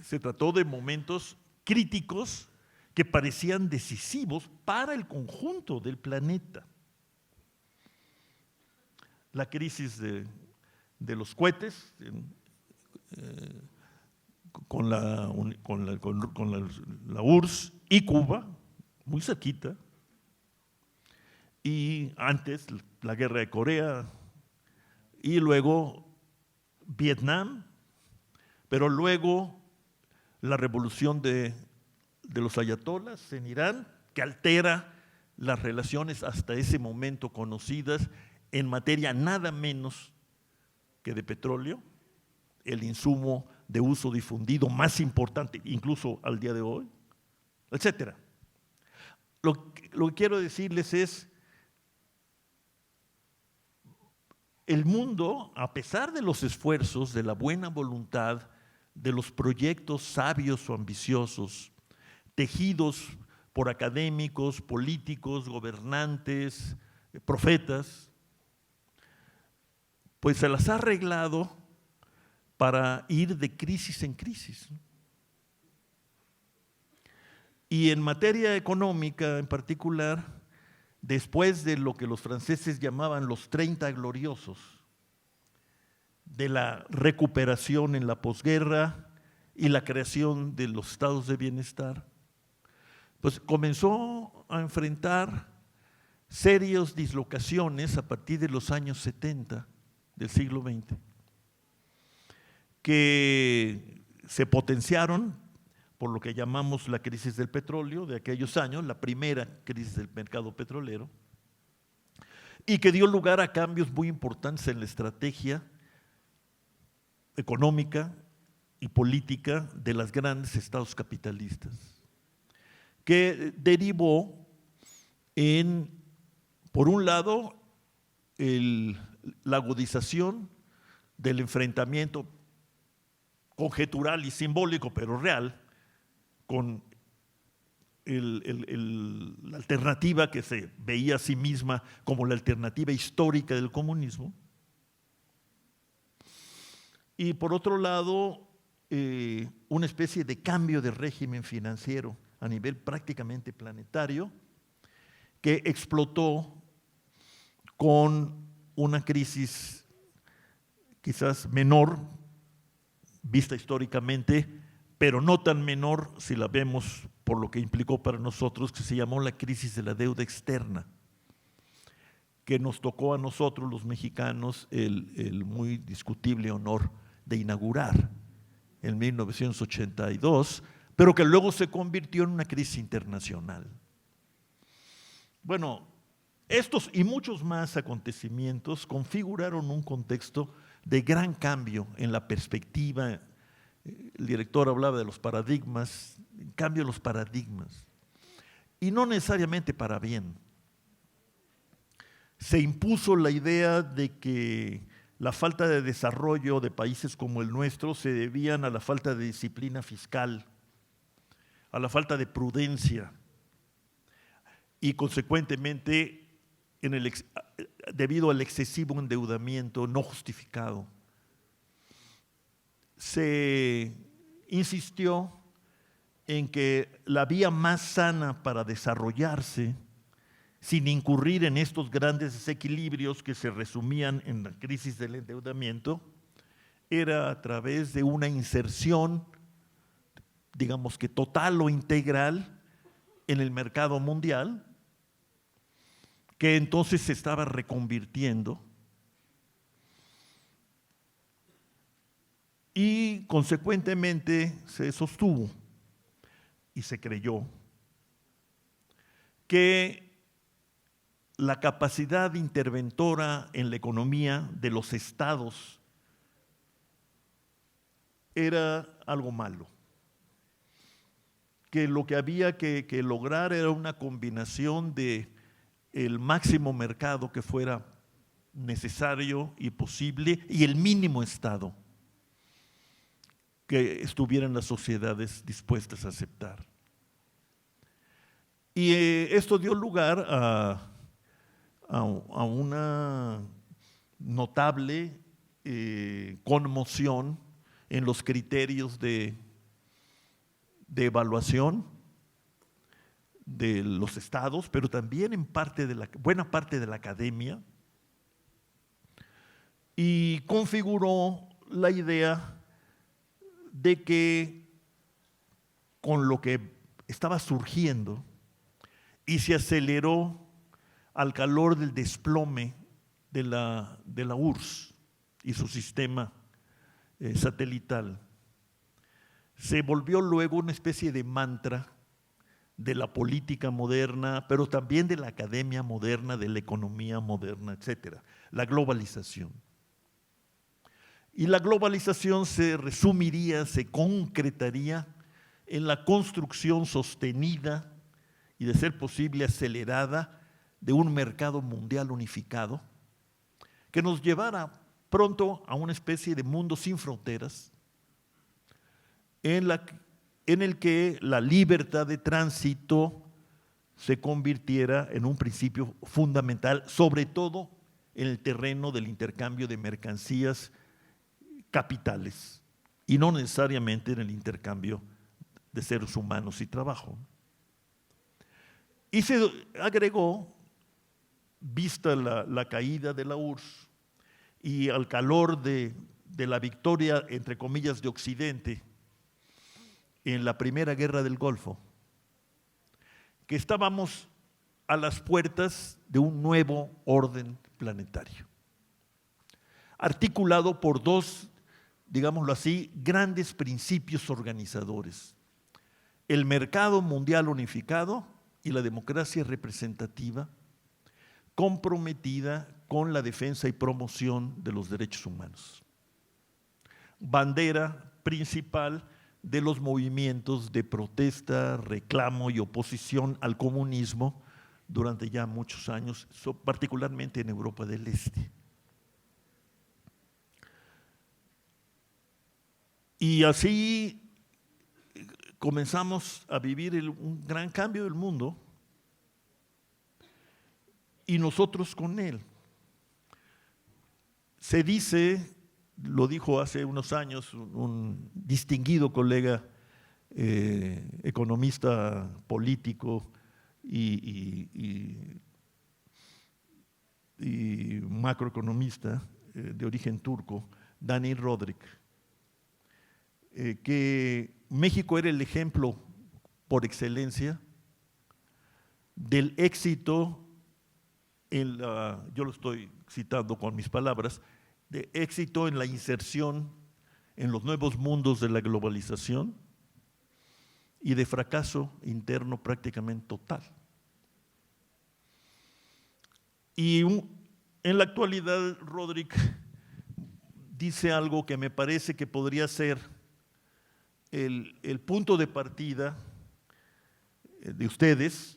se trató de momentos críticos que parecían decisivos para el conjunto del planeta. La crisis de los cohetes con la URSS y Cuba, muy cerquita, y antes la guerra de Corea, y luego Vietnam, pero luego la revolución de los ayatolas en Irán, que altera las relaciones hasta ese momento conocidas en materia nada menos que de petróleo, el insumo de uso difundido más importante, incluso al día de hoy, etcétera. Lo que quiero decirles es, el mundo, a pesar de los esfuerzos, de la buena voluntad, de los proyectos sabios o ambiciosos, tejidos por académicos, políticos, gobernantes, profetas, pues se las ha arreglado para ir de crisis en crisis. Y en materia económica en particular, después de lo que los franceses llamaban los 30 gloriosos, de la recuperación en la posguerra y la creación de los estados de bienestar, pues comenzó a enfrentar serias dislocaciones a partir de los años 70 del siglo XX, que se potenciaron por lo que llamamos la crisis del petróleo de aquellos años, la primera crisis del mercado petrolero, y que dio lugar a cambios muy importantes en la estrategia económica y política de los grandes estados capitalistas, que derivó en, por un lado, la agudización del enfrentamiento conjetural y simbólico, pero real, con la alternativa que se veía a sí misma como la alternativa histórica del comunismo. Y por otro lado, una especie de cambio de régimen financiero a nivel prácticamente planetario que explotó con una crisis quizás menor, vista históricamente, pero no tan menor si la vemos por lo que implicó para nosotros, que se llamó la crisis de la deuda externa, que nos tocó a nosotros los mexicanos el muy discutible honor de inaugurar en 1982, pero que luego se convirtió en una crisis internacional. Bueno, estos y muchos más acontecimientos configuraron un contexto de gran cambio en la perspectiva. El director hablaba de los paradigmas, en cambio los paradigmas, y no necesariamente para bien. Se impuso la idea de que la falta de desarrollo de países como el nuestro se debían a la falta de disciplina fiscal, a la falta de prudencia y consecuentemente debido al excesivo endeudamiento no justificado. Se insistió en que la vía más sana para desarrollarse, sin incurrir en estos grandes desequilibrios que se resumían en la crisis del endeudamiento, era a través de una inserción, digamos que total o integral, en el mercado mundial, que entonces se estaba reconvirtiendo y consecuentemente se sostuvo y se creyó que la capacidad interventora en la economía de los estados era algo malo, que lo que había que lograr era una combinación de el máximo mercado que fuera necesario y posible y el mínimo estado que estuvieran las sociedades dispuestas a aceptar. Y esto dio lugar a una notable conmoción en los criterios de evaluación de los estados, pero también en buena parte de la academia, y configuró la idea de que con lo que estaba surgiendo y se aceleró al calor del desplome de la URSS y su sistema satelital, se volvió luego una especie de mantra de la política moderna, pero también de la academia moderna, de la economía moderna, etcétera, la globalización. Y la globalización se resumiría, se concretaría en la construcción sostenida y, de ser posible, acelerada de un mercado mundial unificado que nos llevara pronto a una especie de mundo sin fronteras en el que la libertad de tránsito se convirtiera en un principio fundamental, sobre todo en el terreno del intercambio de mercancías, capitales, y no necesariamente en el intercambio de seres humanos y trabajo. Y se agregó, vista la caída de la URSS y al calor de la victoria, entre comillas, de Occidente en la Primera Guerra del Golfo, que estábamos a las puertas de un nuevo orden planetario, articulado por dos, digámoslo así, grandes principios organizadores: el mercado mundial unificado y la democracia representativa, comprometida con la defensa y promoción de los derechos humanos. Bandera principal de los movimientos de protesta, reclamo y oposición al comunismo durante ya muchos años, particularmente en Europa del Este. Y así comenzamos a vivir un gran cambio del mundo, y nosotros con él. Se dice, lo dijo hace unos años un distinguido colega economista político y macroeconomista de origen turco, Dani Rodrik, que México era el ejemplo por excelencia del éxito, yo lo estoy citando con mis palabras, de éxito en la inserción en los nuevos mundos de la globalización y de fracaso interno prácticamente total. Y en la actualidad, Rodrik dice algo que me parece que podría ser el punto de partida de ustedes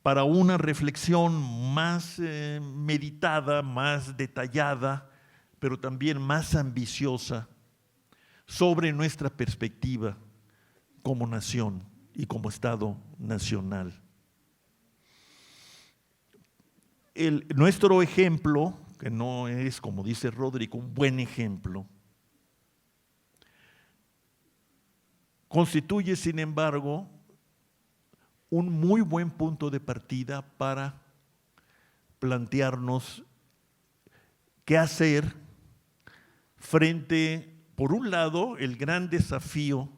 para una reflexión más meditada, más detallada, pero también más ambiciosa sobre nuestra perspectiva como nación y como Estado nacional. Nuestro ejemplo, que no es, como dice Rodrik, un buen ejemplo, constituye, sin embargo, un muy buen punto de partida para plantearnos qué hacer frente, por un lado, el gran desafío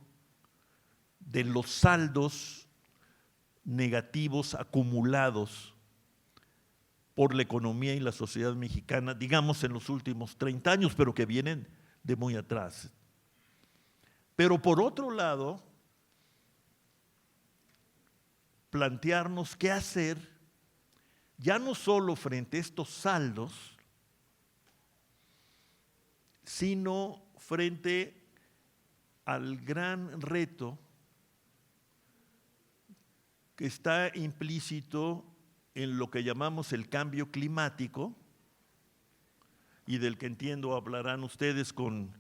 de los saldos negativos acumulados por la economía y la sociedad mexicana, digamos en los últimos 30 años, pero que vienen de muy atrás. Pero por otro lado, plantearnos qué hacer, ya no solo frente a estos saldos, sino frente al gran reto que está implícito en lo que llamamos el cambio climático, y del que entiendo hablarán ustedes con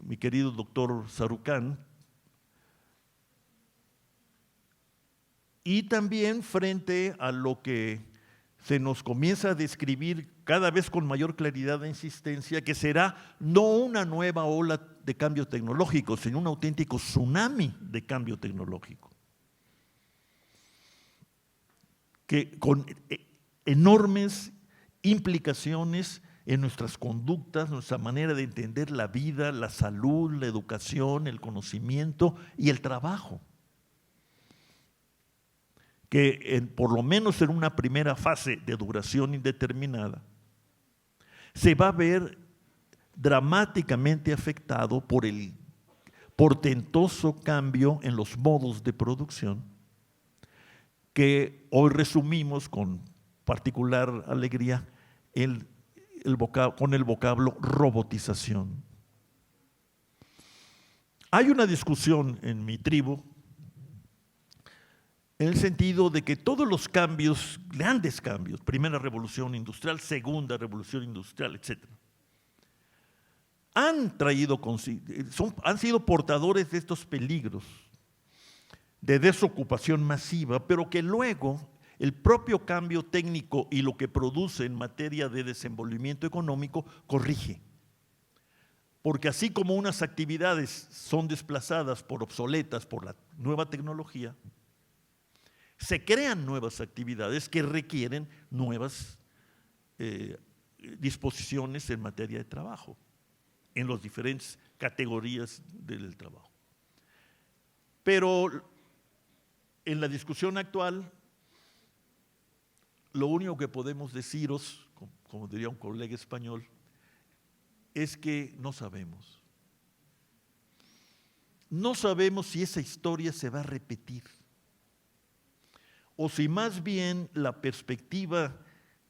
mi querido doctor Sarucán, y también frente a lo que se nos comienza a describir cada vez con mayor claridad e insistencia, que será no una nueva ola de cambio tecnológico, sino un auténtico tsunami de cambio tecnológico, que con enormes implicaciones en nuestras conductas, nuestra manera de entender la vida, la salud, la educación, el conocimiento y el trabajo, que por lo menos en una primera fase de duración indeterminada se va a ver dramáticamente afectado por el portentoso cambio en los modos de producción, que hoy resumimos con particular alegría en con el vocablo robotización. Hay una discusión en mi tribu en el sentido de que todos los cambios, grandes cambios, primera revolución industrial, segunda revolución industrial, etc., han sido portadores de estos peligros de desocupación masiva, pero que luego el propio cambio técnico y lo que produce en materia de desenvolvimiento económico corrige. Porque así como unas actividades son desplazadas por obsoletas por la nueva tecnología, se crean nuevas actividades que requieren nuevas disposiciones en materia de trabajo, en las diferentes categorías del trabajo. Pero en la discusión actual, lo único que podemos deciros, como diría un colega español, es que no sabemos. No sabemos si esa historia se va a repetir o si más bien la perspectiva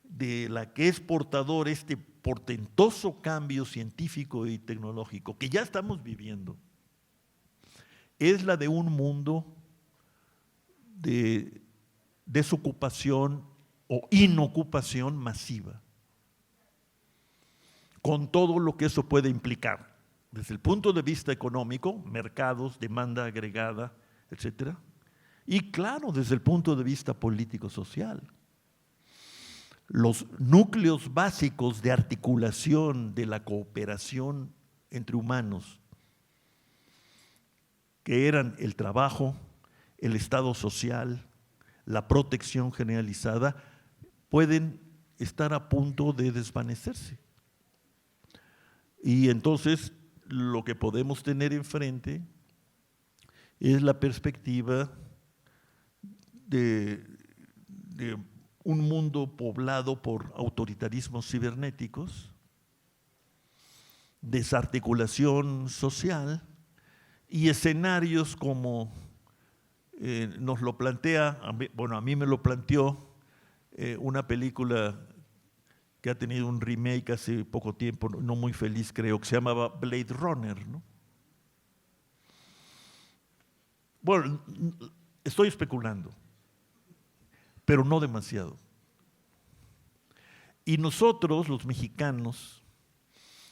de la que es portador este portentoso cambio científico y tecnológico que ya estamos viviendo es la de un mundo de desocupación o inocupación masiva, con todo lo que eso puede implicar, desde el punto de vista económico, mercados, demanda agregada, etcétera, y claro, desde el punto de vista político-social. Los núcleos básicos de articulación de la cooperación entre humanos, que eran el trabajo, el estado social, la protección generalizada, pueden estar a punto de desvanecerse. Y entonces lo que podemos tener enfrente es la perspectiva de un mundo poblado por autoritarismos cibernéticos, desarticulación social y escenarios como nos lo plantea, bueno, a mí me lo planteó una película que ha tenido un remake hace poco tiempo, no muy feliz creo, que se llamaba Blade Runner, ¿no? Bueno, estoy especulando, pero no demasiado. Y nosotros, los mexicanos,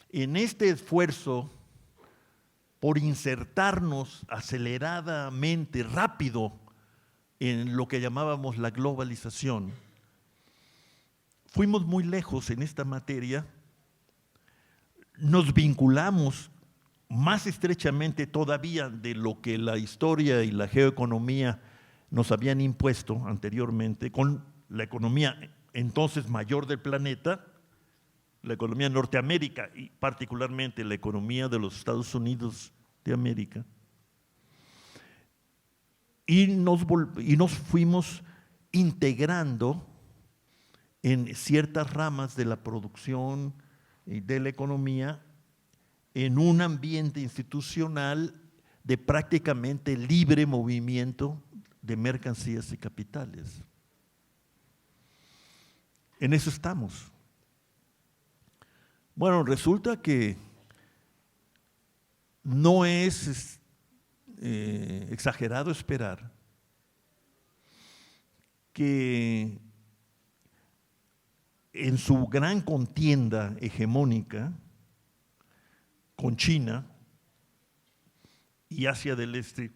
en este esfuerzo por insertarnos aceleradamente, rápido, en lo que llamábamos la globalización, fuimos muy lejos en esta materia, nos vinculamos más estrechamente todavía de lo que la historia y la geoeconomía nos habían impuesto anteriormente, con la economía entonces mayor del planeta, la economía de Norteamérica y particularmente la economía de los Estados Unidos de América. Y nos fuimos integrando en ciertas ramas de la producción y de la economía en un ambiente institucional de prácticamente libre movimiento de mercancías y capitales. En eso estamos. Bueno, resulta que no es exagerado esperar que en su gran contienda hegemónica con China y Asia del Este,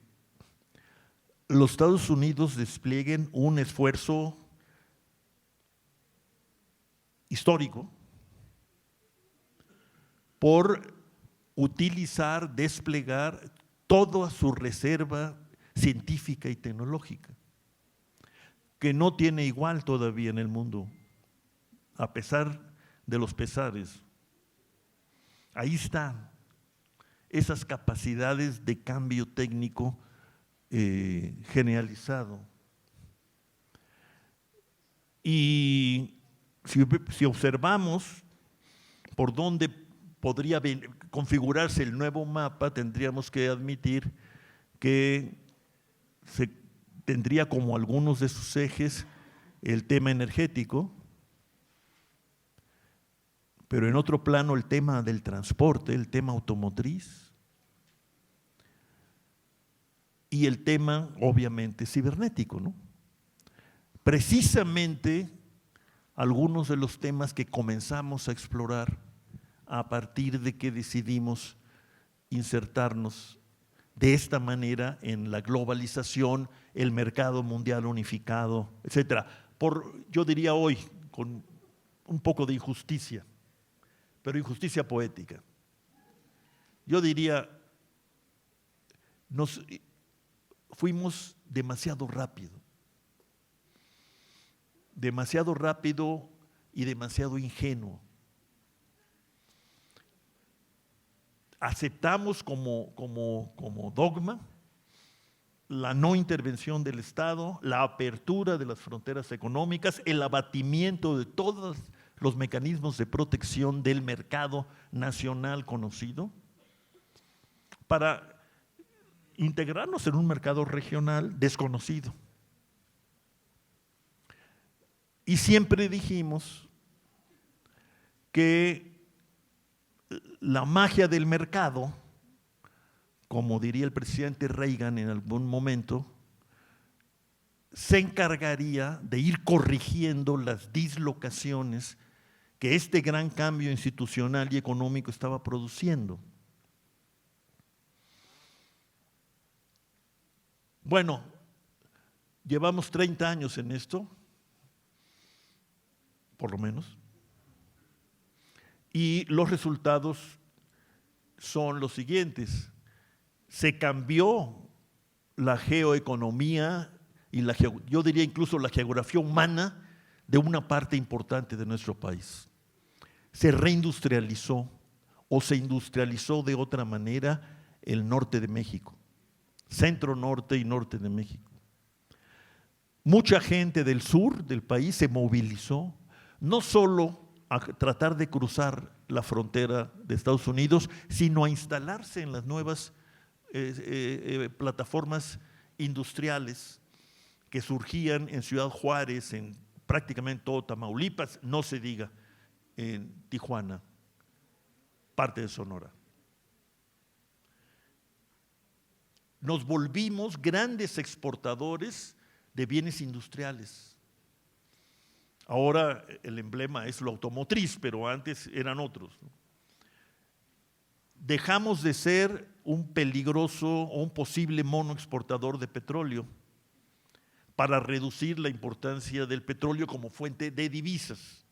los Estados Unidos desplieguen un esfuerzo histórico por utilizar, desplegar toda su reserva científica y tecnológica, que no tiene igual todavía en el mundo, a pesar de los pesares. Ahí están esas capacidades de cambio técnico generalizado. Y si observamos por dónde podría configurarse el nuevo mapa, tendríamos que admitir que se tendría como algunos de sus ejes el tema energético, pero en otro plano el tema del transporte, el tema automotriz y el tema obviamente cibernético, ¿no? Precisamente algunos de los temas que comenzamos a explorar a partir de que decidimos insertarnos de esta manera en la globalización, el mercado mundial unificado, etcétera. Yo diría hoy, con un poco de injusticia, pero injusticia poética. Yo diría, fuimos demasiado rápido y demasiado ingenuo. Aceptamos como dogma la no intervención del Estado, la apertura de las fronteras económicas, el abatimiento de todos los mecanismos de protección del mercado nacional conocido, para integrarnos en un mercado regional desconocido. Y siempre dijimos que la magia del mercado, como diría el presidente Reagan en algún momento, se encargaría de ir corrigiendo las dislocaciones que este gran cambio institucional y económico estaba produciendo. Bueno, llevamos 30 años en esto, por lo menos, y los resultados son los siguientes. Se cambió la geoeconomía y yo diría incluso la geografía humana de una parte importante de nuestro país. Se reindustrializó o se industrializó de otra manera el norte de México, centro norte y norte de México. Mucha gente del sur del país se movilizó, no solo a tratar de cruzar la frontera de Estados Unidos, sino a instalarse en las nuevas plataformas industriales que surgían en Ciudad Juárez, en prácticamente todo Tamaulipas, no se diga en Tijuana, parte de Sonora. Nos volvimos grandes exportadores de bienes industriales. Ahora el emblema es lo automotriz, pero antes eran otros, ¿no? Dejamos de ser un peligroso o un posible mono exportador de petróleo para reducir la importancia del petróleo como fuente de divisas.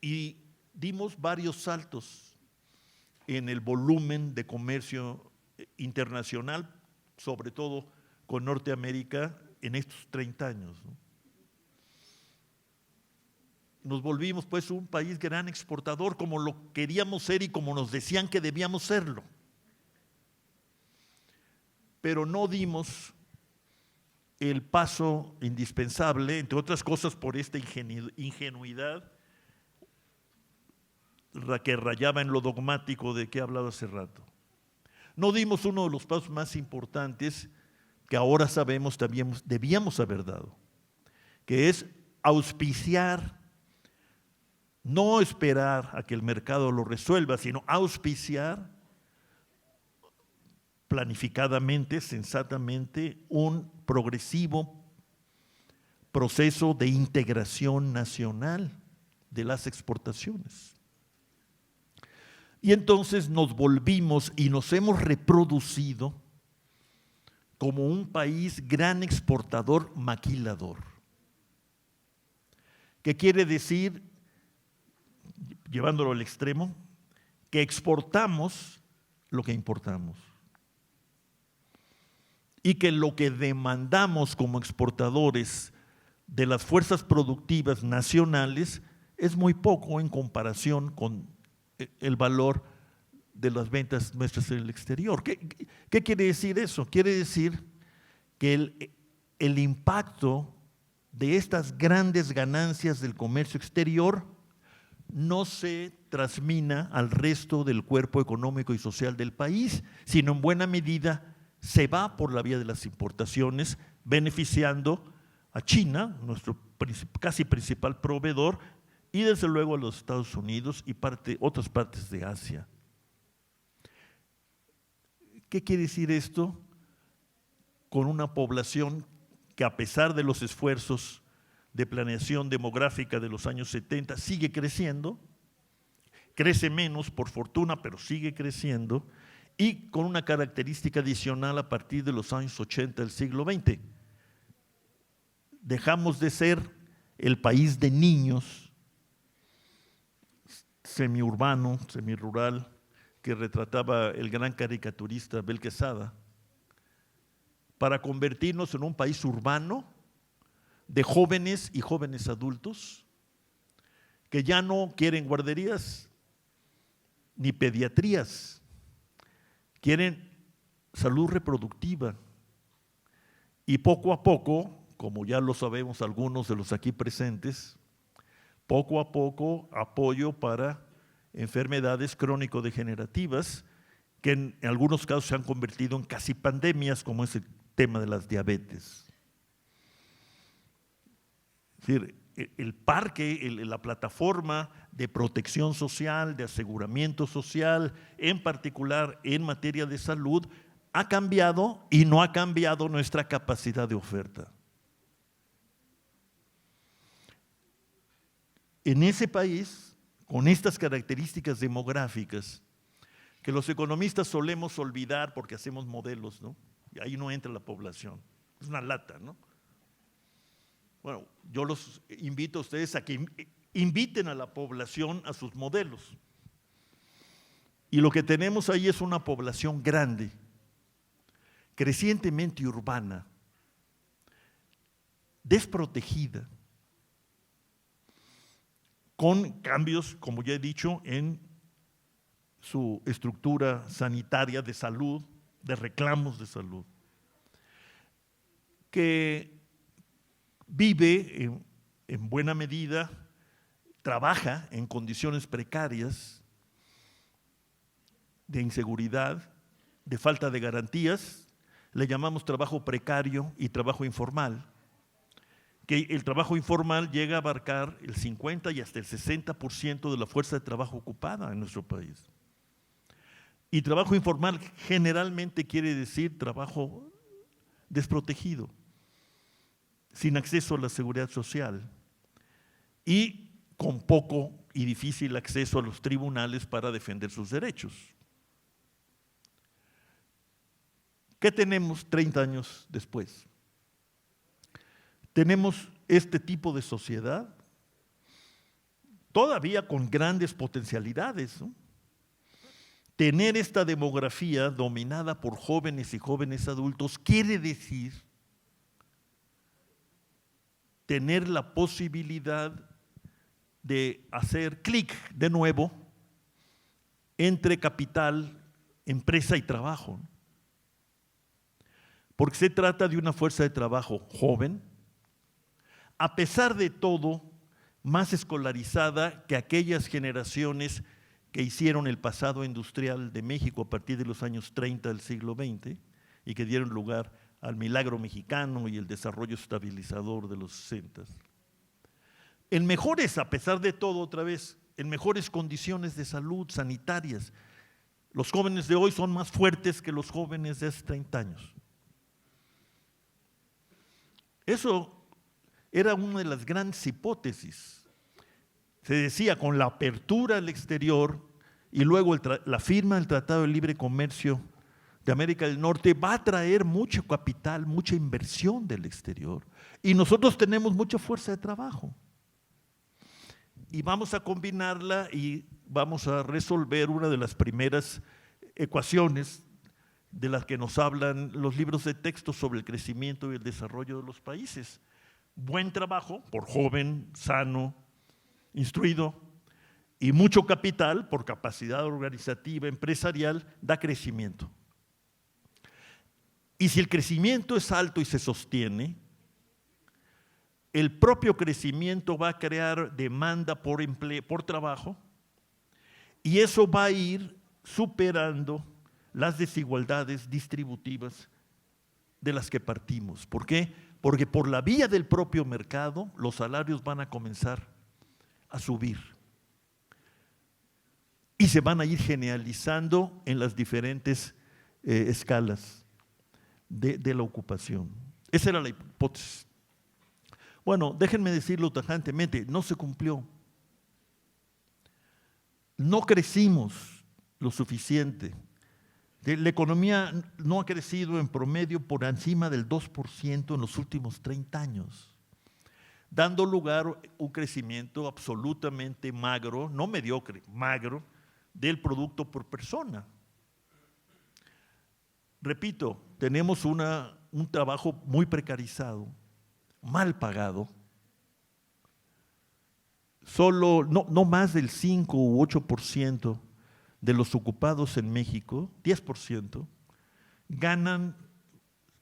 Y dimos varios saltos en el volumen de comercio internacional, sobre todo con Norteamérica, en estos 30 años, ¿no? Nos volvimos pues un país gran exportador como lo queríamos ser y como nos decían que debíamos serlo. Pero no dimos el paso indispensable, entre otras cosas por esta ingenuidad que rayaba en lo dogmático de que he hablado hace rato. No dimos uno de los pasos más importantes que ahora sabemos también debíamos haber dado, que es auspiciar, no esperar a que el mercado lo resuelva, sino auspiciar planificadamente, sensatamente, un progresivo proceso de integración nacional de las exportaciones. Y entonces nos volvimos y nos hemos reproducido como un país gran exportador maquilador. ¿Qué quiere decir? Llevándolo al extremo, que exportamos lo que importamos y que lo que demandamos como exportadores de las fuerzas productivas nacionales es muy poco en comparación con el valor de las ventas nuestras en el exterior. ¿Qué quiere decir eso? Quiere decir que el impacto de estas grandes ganancias del comercio exterior no se transmina al resto del cuerpo económico y social del país, sino en buena medida se va por la vía de las importaciones, beneficiando a China, nuestro casi principal proveedor, y desde luego a los Estados Unidos y otras partes de Asia. ¿Qué quiere decir esto? Con una población que, a pesar de los esfuerzos de planeación demográfica de los años 70, sigue creciendo, crece menos por fortuna, pero sigue creciendo, y con una característica adicional a partir de los años 80 del siglo XX. Dejamos de ser el país de niños, semiurbano, semirural, que retrataba el gran caricaturista Abel Quesada, para convertirnos en un país urbano de jóvenes y jóvenes adultos que ya no quieren guarderías ni pediatrías, quieren salud reproductiva. Y poco a poco, como ya lo sabemos algunos de los aquí presentes, poco a poco apoyo para enfermedades crónico-degenerativas que en algunos casos se han convertido en casi pandemias, como es el tema de las diabetes. Es decir, el parque, la plataforma de protección social, de aseguramiento social, en particular en materia de salud, ha cambiado y no ha cambiado nuestra capacidad de oferta. En ese país, con estas características demográficas, que los economistas solemos olvidar porque hacemos modelos, ¿no? Y ahí no entra la población, es una lata, ¿no? Bueno, yo los invito a ustedes a que inviten a la población a sus modelos. Y lo que tenemos ahí es una población grande, crecientemente urbana, desprotegida, con cambios, como ya he dicho, en su estructura sanitaria de salud, de reclamos de salud, que vive en buena medida, trabaja en condiciones precarias, de inseguridad, de falta de garantías, le llamamos trabajo precario y trabajo informal, que el trabajo informal llega a abarcar el 50 y hasta el 60% de la fuerza de trabajo ocupada en nuestro país. Y trabajo informal generalmente quiere decir trabajo desprotegido, sin acceso a la seguridad social y con poco y difícil acceso a los tribunales para defender sus derechos. ¿Qué tenemos 30 años después? Tenemos este tipo de sociedad todavía con grandes potencialidades, ¿no? Tener esta demografía dominada por jóvenes y jóvenes adultos quiere decir tener la posibilidad de hacer clic de nuevo entre capital, empresa y trabajo. Porque se trata de una fuerza de trabajo joven, a pesar de todo, más escolarizada que aquellas generaciones que hicieron el pasado industrial de México a partir de los años 30 del siglo XX y que dieron lugar al milagro mexicano y el desarrollo estabilizador de los 60. En mejores, a pesar de todo, otra vez, en mejores condiciones de salud sanitarias. Los jóvenes de hoy son más fuertes que los jóvenes de hace 30 años. Eso era una de las grandes hipótesis. Se decía, con la apertura al exterior y luego la firma del Tratado de Libre Comercio de América del Norte va a traer mucho capital, mucha inversión del exterior. Y nosotros tenemos mucha fuerza de trabajo. Y vamos a combinarla y vamos a resolver una de las primeras ecuaciones de las que nos hablan los libros de texto sobre el crecimiento y el desarrollo de los países. Buen trabajo por joven, sano, instruido, y mucho capital por capacidad organizativa, empresarial, da crecimiento. Y si el crecimiento es alto y se sostiene, el propio crecimiento va a crear demanda por empleo, por trabajo, y eso va a ir superando las desigualdades distributivas de las que partimos. ¿Por qué? Porque por la vía del propio mercado los salarios van a comenzar a subir. Y se van a ir generalizando en las diferentes escalas de la ocupación. Esa era la hipótesis. Bueno, déjenme decirlo tajantemente, no se cumplió. No crecimos lo suficiente. La economía no ha crecido en promedio por encima del 2% en los últimos 30 años, dando lugar a un crecimiento absolutamente magro, no mediocre, magro, del producto por persona. Repito, tenemos un trabajo muy precarizado, mal pagado. Solo, no más del 5 u 8% de los ocupados en México, 10%, ganan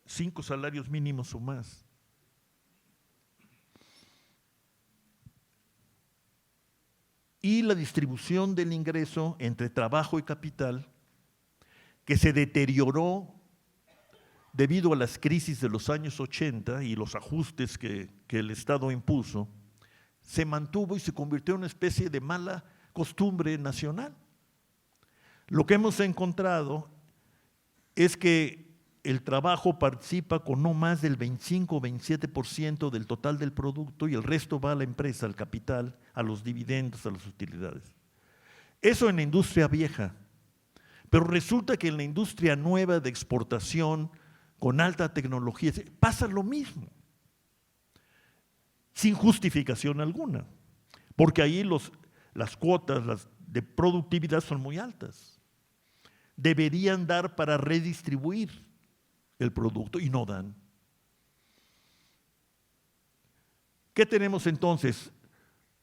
5 salarios mínimos o más. Y la distribución del ingreso entre trabajo y capital, que se deterioró debido a las crisis de los años 80 y los ajustes que el Estado impuso, se mantuvo y se convirtió en una especie de mala costumbre nacional. Lo que hemos encontrado es que el trabajo participa con no más del 25 o 27% del total del producto y el resto va a la empresa, al capital, a los dividendos, a las utilidades. Eso en la industria vieja, pero resulta que en la industria nueva de exportación, con alta tecnología, pasa lo mismo, sin justificación alguna, porque ahí las cuotas de productividad son muy altas. Deberían dar para redistribuir el producto y no dan. ¿Qué tenemos entonces?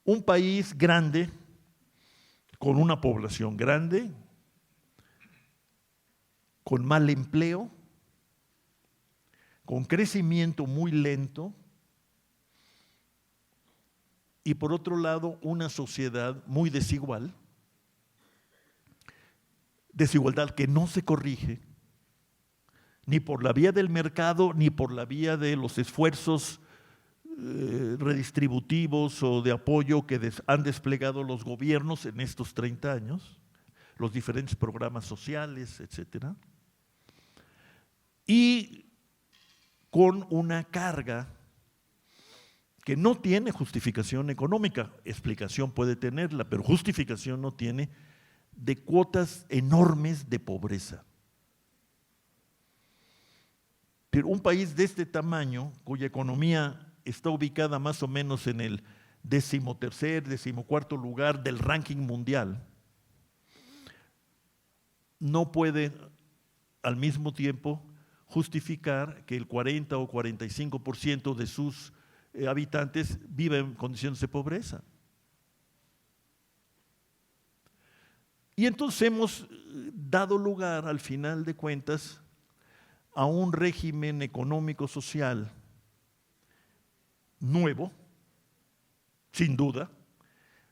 Un país grande, con una población grande, con mal empleo, con crecimiento muy lento, y por otro lado una sociedad muy desigual, desigualdad que no se corrige ni por la vía del mercado ni por la vía de los esfuerzos redistributivos o de apoyo que han desplegado los gobiernos en estos 30 años, los diferentes programas sociales, etcétera, y con una carga que no tiene justificación económica, explicación puede tenerla, pero justificación no tiene, de cuotas enormes de pobreza. Pero un país de este tamaño, cuya economía está ubicada más o menos en el 13º, 14º lugar del ranking mundial, no puede al mismo tiempo justificar que el 40 o 45% de sus habitantes viven en condiciones de pobreza. Y entonces hemos dado lugar, al final de cuentas, a un régimen económico-social nuevo, sin duda,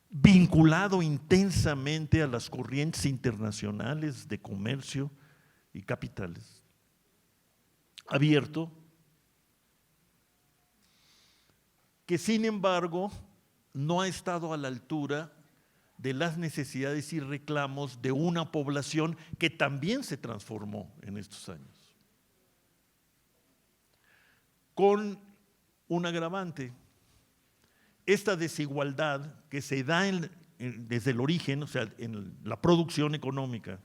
vinculado intensamente a las corrientes internacionales de comercio y capitales, abierto, que sin embargo no ha estado a la altura de las necesidades y reclamos de una población que también se transformó en estos años. Con un agravante, esta desigualdad que se da desde el origen, o sea, en la producción económica,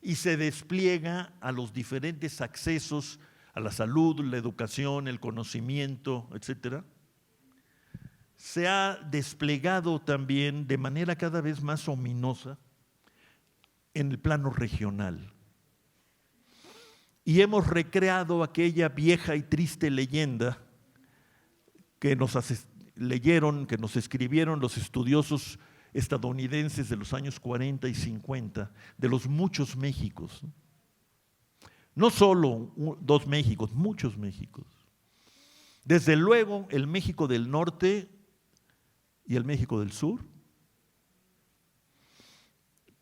y se despliega a los diferentes accesos a la salud, la educación, el conocimiento, etcétera, se ha desplegado también de manera cada vez más ominosa en el plano regional. Y hemos recreado aquella vieja y triste leyenda que nos leyeron, que nos escribieron los estudiosos estadounidenses de los años 40 y 50, de los muchos Méxicos. No solo 2 Méxicos, muchos Méxicos. Desde luego el México del Norte y el México del Sur,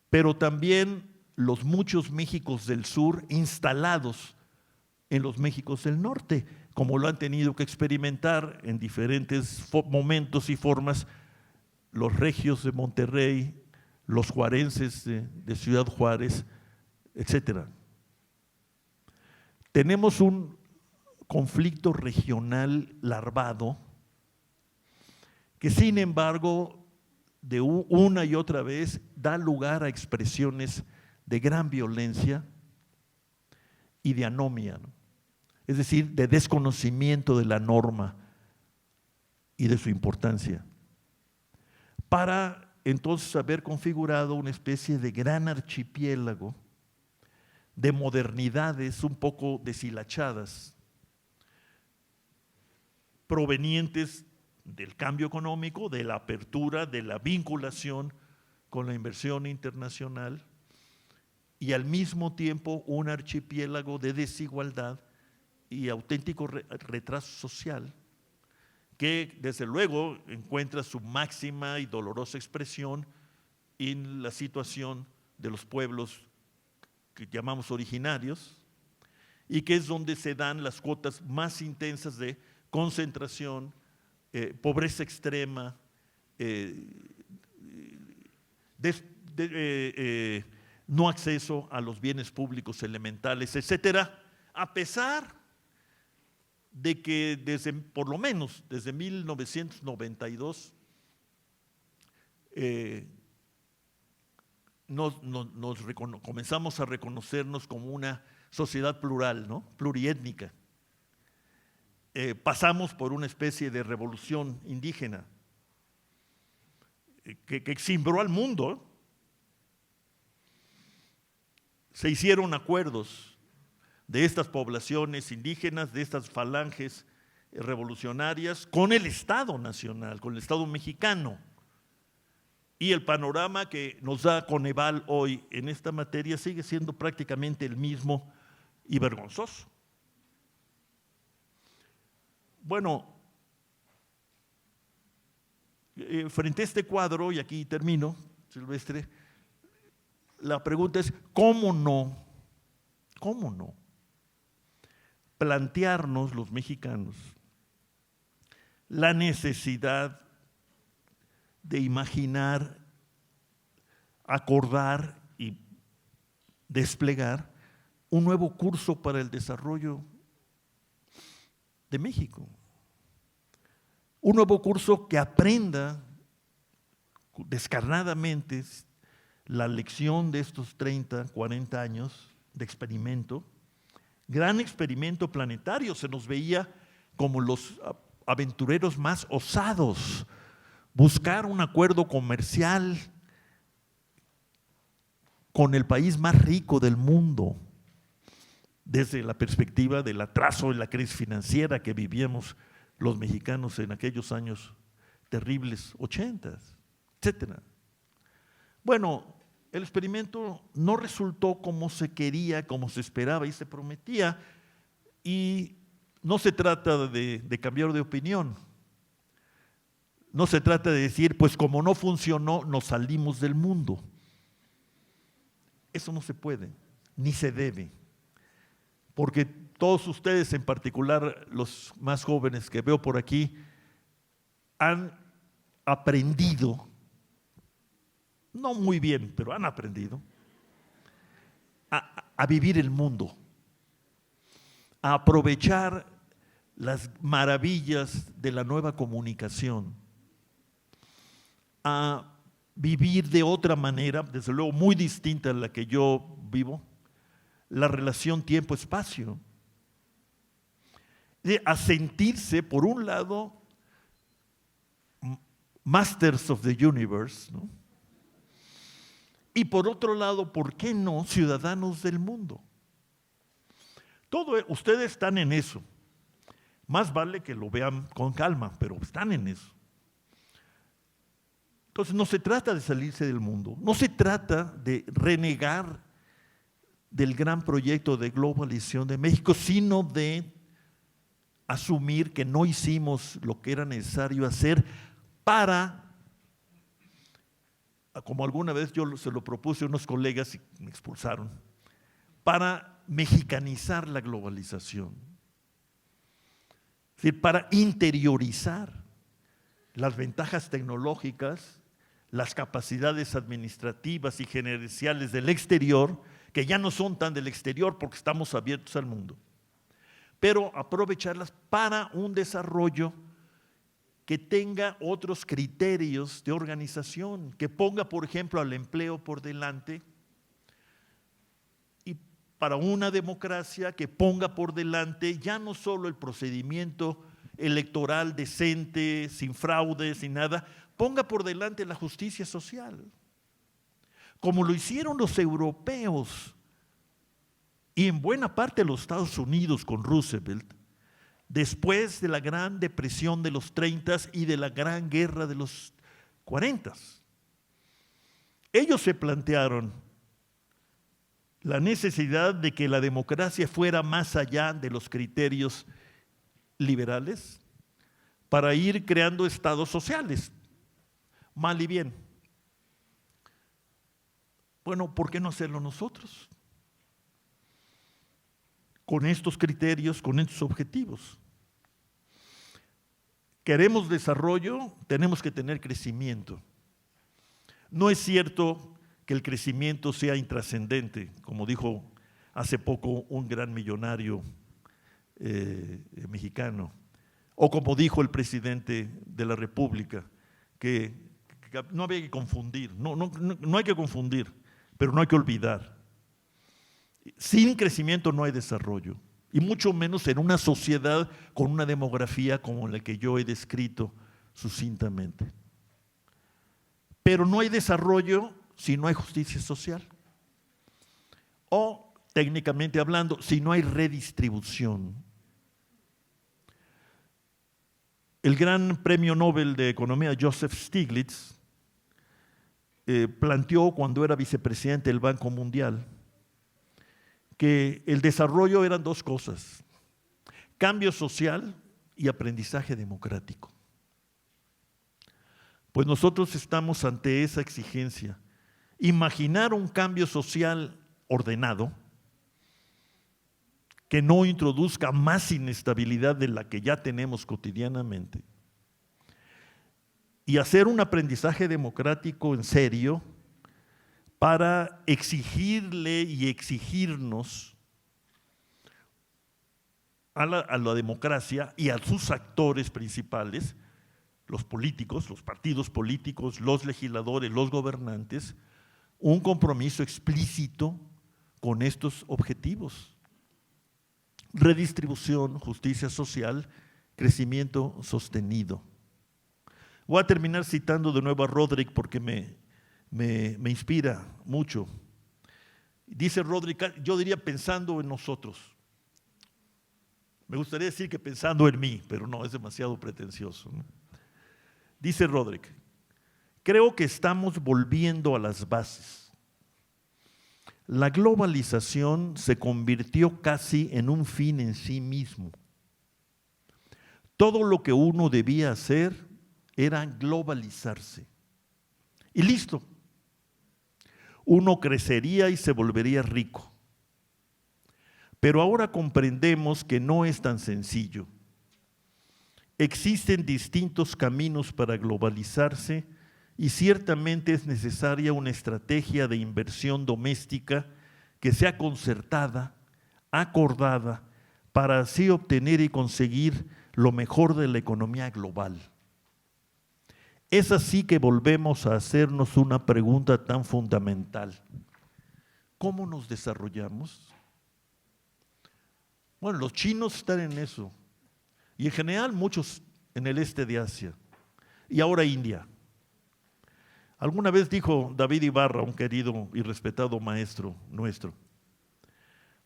pero también los muchos Méxicos del Sur instalados en los Méxicos del Norte, como lo han tenido que experimentar en diferentes momentos y formas los regios de Monterrey, los juarenses de Ciudad Juárez, etcétera. Tenemos un conflicto regional larvado que, sin embargo, de una y otra vez da lugar a expresiones de gran violencia y de anomia, ¿no? Es decir, de desconocimiento de la norma y de su importancia, para entonces haber configurado una especie de gran archipiélago de modernidades un poco deshilachadas, provenientes del cambio económico, de la apertura, de la vinculación con la inversión internacional, y al mismo tiempo un archipiélago de desigualdad y auténtico retraso social, que desde luego encuentra su máxima y dolorosa expresión en la situación de los pueblos que llamamos originarios, y que es donde se dan las cuotas más intensas de concentración, pobreza extrema, no acceso a los bienes públicos elementales, etcétera, a pesar de que por lo menos desde 1992 comenzamos a reconocernos como una sociedad plural, ¿no? Pluriétnica. Pasamos por una especie de revolución indígena que cimbró al mundo. Se hicieron acuerdos de estas poblaciones indígenas, de estas falanges revolucionarias, con el Estado nacional, con el Estado mexicano. Y el panorama que nos da Coneval hoy en esta materia sigue siendo prácticamente el mismo y vergonzoso. Bueno, frente a este cuadro, y aquí termino, Silvestre, la pregunta es, ¿cómo no plantearnos los mexicanos la necesidad de imaginar, acordar y desplegar un nuevo curso para el desarrollo de México? Un nuevo curso que aprenda descarnadamente la lección de estos 30, 40 años de experimento, gran experimento planetario. Se nos veía como los aventureros más osados, buscar un acuerdo comercial con el país más rico del mundo, desde la perspectiva del atraso en la crisis financiera que vivíamos los mexicanos en aquellos años terribles, 80, etcétera. Bueno, el experimento no resultó como se quería, como se esperaba y se prometía, y no se trata de cambiar de opinión. No se trata de decir, pues como no funcionó, nos salimos del mundo. Eso no se puede, ni se debe, porque todos ustedes, en particular los más jóvenes que veo por aquí, han aprendido, no muy bien, pero han aprendido a vivir el mundo, a aprovechar las maravillas de la nueva comunicación, a vivir de otra manera, desde luego muy distinta a la que yo vivo, la relación tiempo-espacio, a sentirse, por un lado, masters of the universe, ¿no? Y por otro lado, ¿por qué no ciudadanos del mundo? Ustedes están en eso. Más vale que lo vean con calma, pero están en eso. Entonces no se trata de salirse del mundo, no se trata de renegar del gran proyecto de globalización de México, sino de asumir que no hicimos lo que era necesario hacer para, como alguna vez yo se lo propuse a unos colegas y me expulsaron, para mexicanizar la globalización, es decir, para interiorizar las ventajas tecnológicas las capacidades administrativas y gerenciales del exterior, que ya no son tan del exterior porque estamos abiertos al mundo, pero aprovecharlas para un desarrollo que tenga otros criterios de organización, que ponga, por ejemplo, al empleo por delante, y para una democracia que ponga por delante ya no solo el procedimiento electoral decente, sin fraude, sin nada, ponga por delante la justicia social, como lo hicieron los europeos y en buena parte los Estados Unidos con Roosevelt, después de la Gran Depresión de los 30 y de la Gran Guerra de los 40. Ellos se plantearon la necesidad de que la democracia fuera más allá de los criterios liberales para ir creando estados sociales, mal y bien. Bueno, ¿por qué no hacerlo nosotros? Con estos criterios, con estos objetivos. Queremos desarrollo, tenemos que tener crecimiento. No es cierto que el crecimiento sea intrascendente, como dijo hace poco un gran millonario mexicano, o como dijo el presidente de la República, que no había que confundir, no hay que confundir, pero no hay que olvidar. Sin crecimiento no hay desarrollo, y mucho menos en una sociedad con una demografía como la que yo he descrito sucintamente. Pero no hay desarrollo si no hay justicia social, o técnicamente hablando, si no hay redistribución. El gran premio Nobel de Economía, Joseph Stiglitz, planteó cuando era vicepresidente del Banco Mundial que el desarrollo eran dos cosas: cambio social y aprendizaje democrático. Pues nosotros estamos ante esa exigencia. Imaginar un cambio social ordenado que no introduzca más inestabilidad de la que ya tenemos cotidianamente, y hacer un aprendizaje democrático en serio para exigirle y exigirnos a la democracia y a sus actores principales, los políticos, los partidos políticos, los legisladores, los gobernantes, un compromiso explícito con estos objetivos: redistribución, justicia social, crecimiento sostenido. Voy a terminar citando de nuevo a Roderick porque me inspira mucho. Dice Roderick, yo diría pensando en nosotros. Me gustaría decir que pensando en mí, pero no, es demasiado pretencioso, ¿no? Dice Roderick: creo que estamos volviendo a las bases. La globalización se convirtió casi en un fin en sí mismo. Todo lo que uno debía hacer era globalizarse. Y listo. Uno crecería y se volvería rico. Pero ahora comprendemos que no es tan sencillo. Existen distintos caminos para globalizarse y ciertamente es necesaria una estrategia de inversión doméstica que sea concertada, acordada, para así obtener y conseguir lo mejor de la economía global. Es así que volvemos a hacernos una pregunta tan fundamental: ¿cómo nos desarrollamos? Bueno, los chinos están en eso, y en general muchos en el este de Asia, y ahora India. Alguna vez dijo David Ibarra, un querido y respetado maestro nuestro,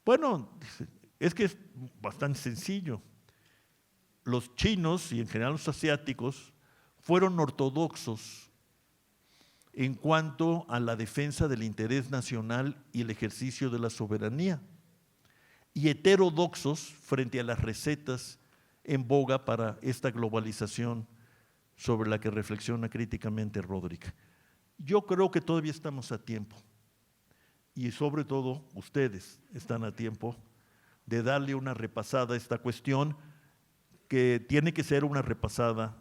bueno, es que es bastante sencillo. Los chinos y en general los asiáticos fueron ortodoxos en cuanto a la defensa del interés nacional y el ejercicio de la soberanía, y heterodoxos frente a las recetas en boga para esta globalización sobre la que reflexiona críticamente Roderick. Yo creo que todavía estamos a tiempo, y sobre todo ustedes están a tiempo de darle una repasada a esta cuestión, que tiene que ser una repasada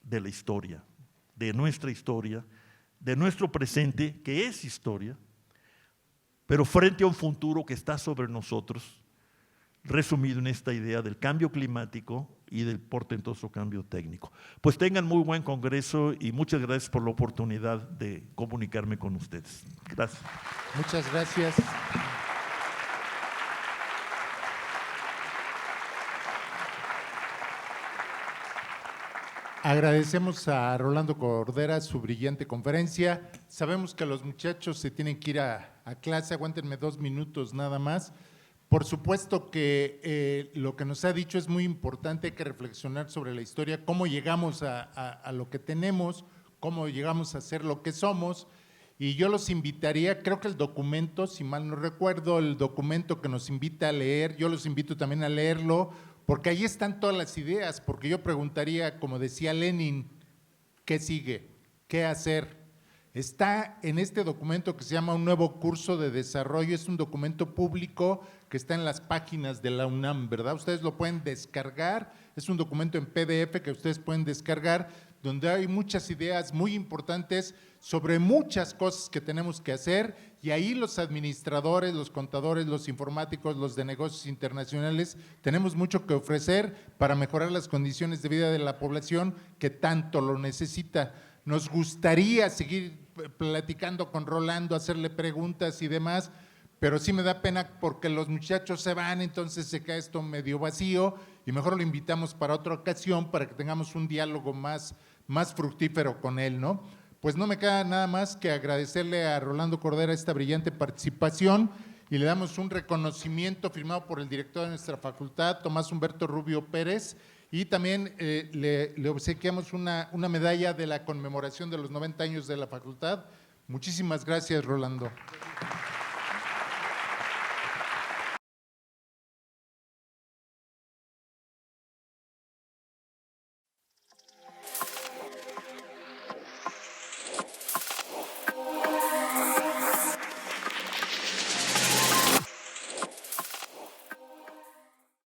de la historia, de nuestra historia, de nuestro presente, que es historia, pero frente a un futuro que está sobre nosotros, resumido en esta idea del cambio climático y del portentoso cambio técnico. Pues tengan muy buen congreso y muchas gracias por la oportunidad de comunicarme con ustedes. Gracias. Muchas gracias. Agradecemos a Rolando Cordera su brillante conferencia. Sabemos que los muchachos se tienen que ir a clase, aguántenme 2 minutos nada más. Por supuesto que lo que nos ha dicho es muy importante, hay que reflexionar sobre la historia, cómo llegamos a lo que tenemos, cómo llegamos a ser lo que somos. Y yo los invitaría, creo que el documento, si mal no recuerdo, el documento que nos invita a leer, yo los invito también a leerlo, porque ahí están todas las ideas, porque yo preguntaría, como decía Lenin, ¿qué sigue? ¿Qué hacer? Está en este documento que se llama Un nuevo curso de desarrollo, es un documento público que está en las páginas de la UNAM, ¿verdad? Ustedes lo pueden descargar, es un documento en PDF que ustedes pueden descargar, donde hay muchas ideas muy importantes sobre muchas cosas que tenemos que hacer, y ahí los administradores, los contadores, los informáticos, los de negocios internacionales, tenemos mucho que ofrecer para mejorar las condiciones de vida de la población que tanto lo necesita. Nos gustaría seguir platicando con Rolando, hacerle preguntas y demás, pero sí me da pena porque los muchachos se van, entonces se queda esto medio vacío y mejor lo invitamos para otra ocasión para que tengamos un diálogo más fructífero con él, ¿no? Pues no me queda nada más que agradecerle a Rolando Cordera esta brillante participación y le damos un reconocimiento firmado por el director de nuestra facultad, Tomás Humberto Rubio Pérez, y también le obsequiamos una medalla de la conmemoración de los 90 años de la facultad. Muchísimas gracias, Rolando.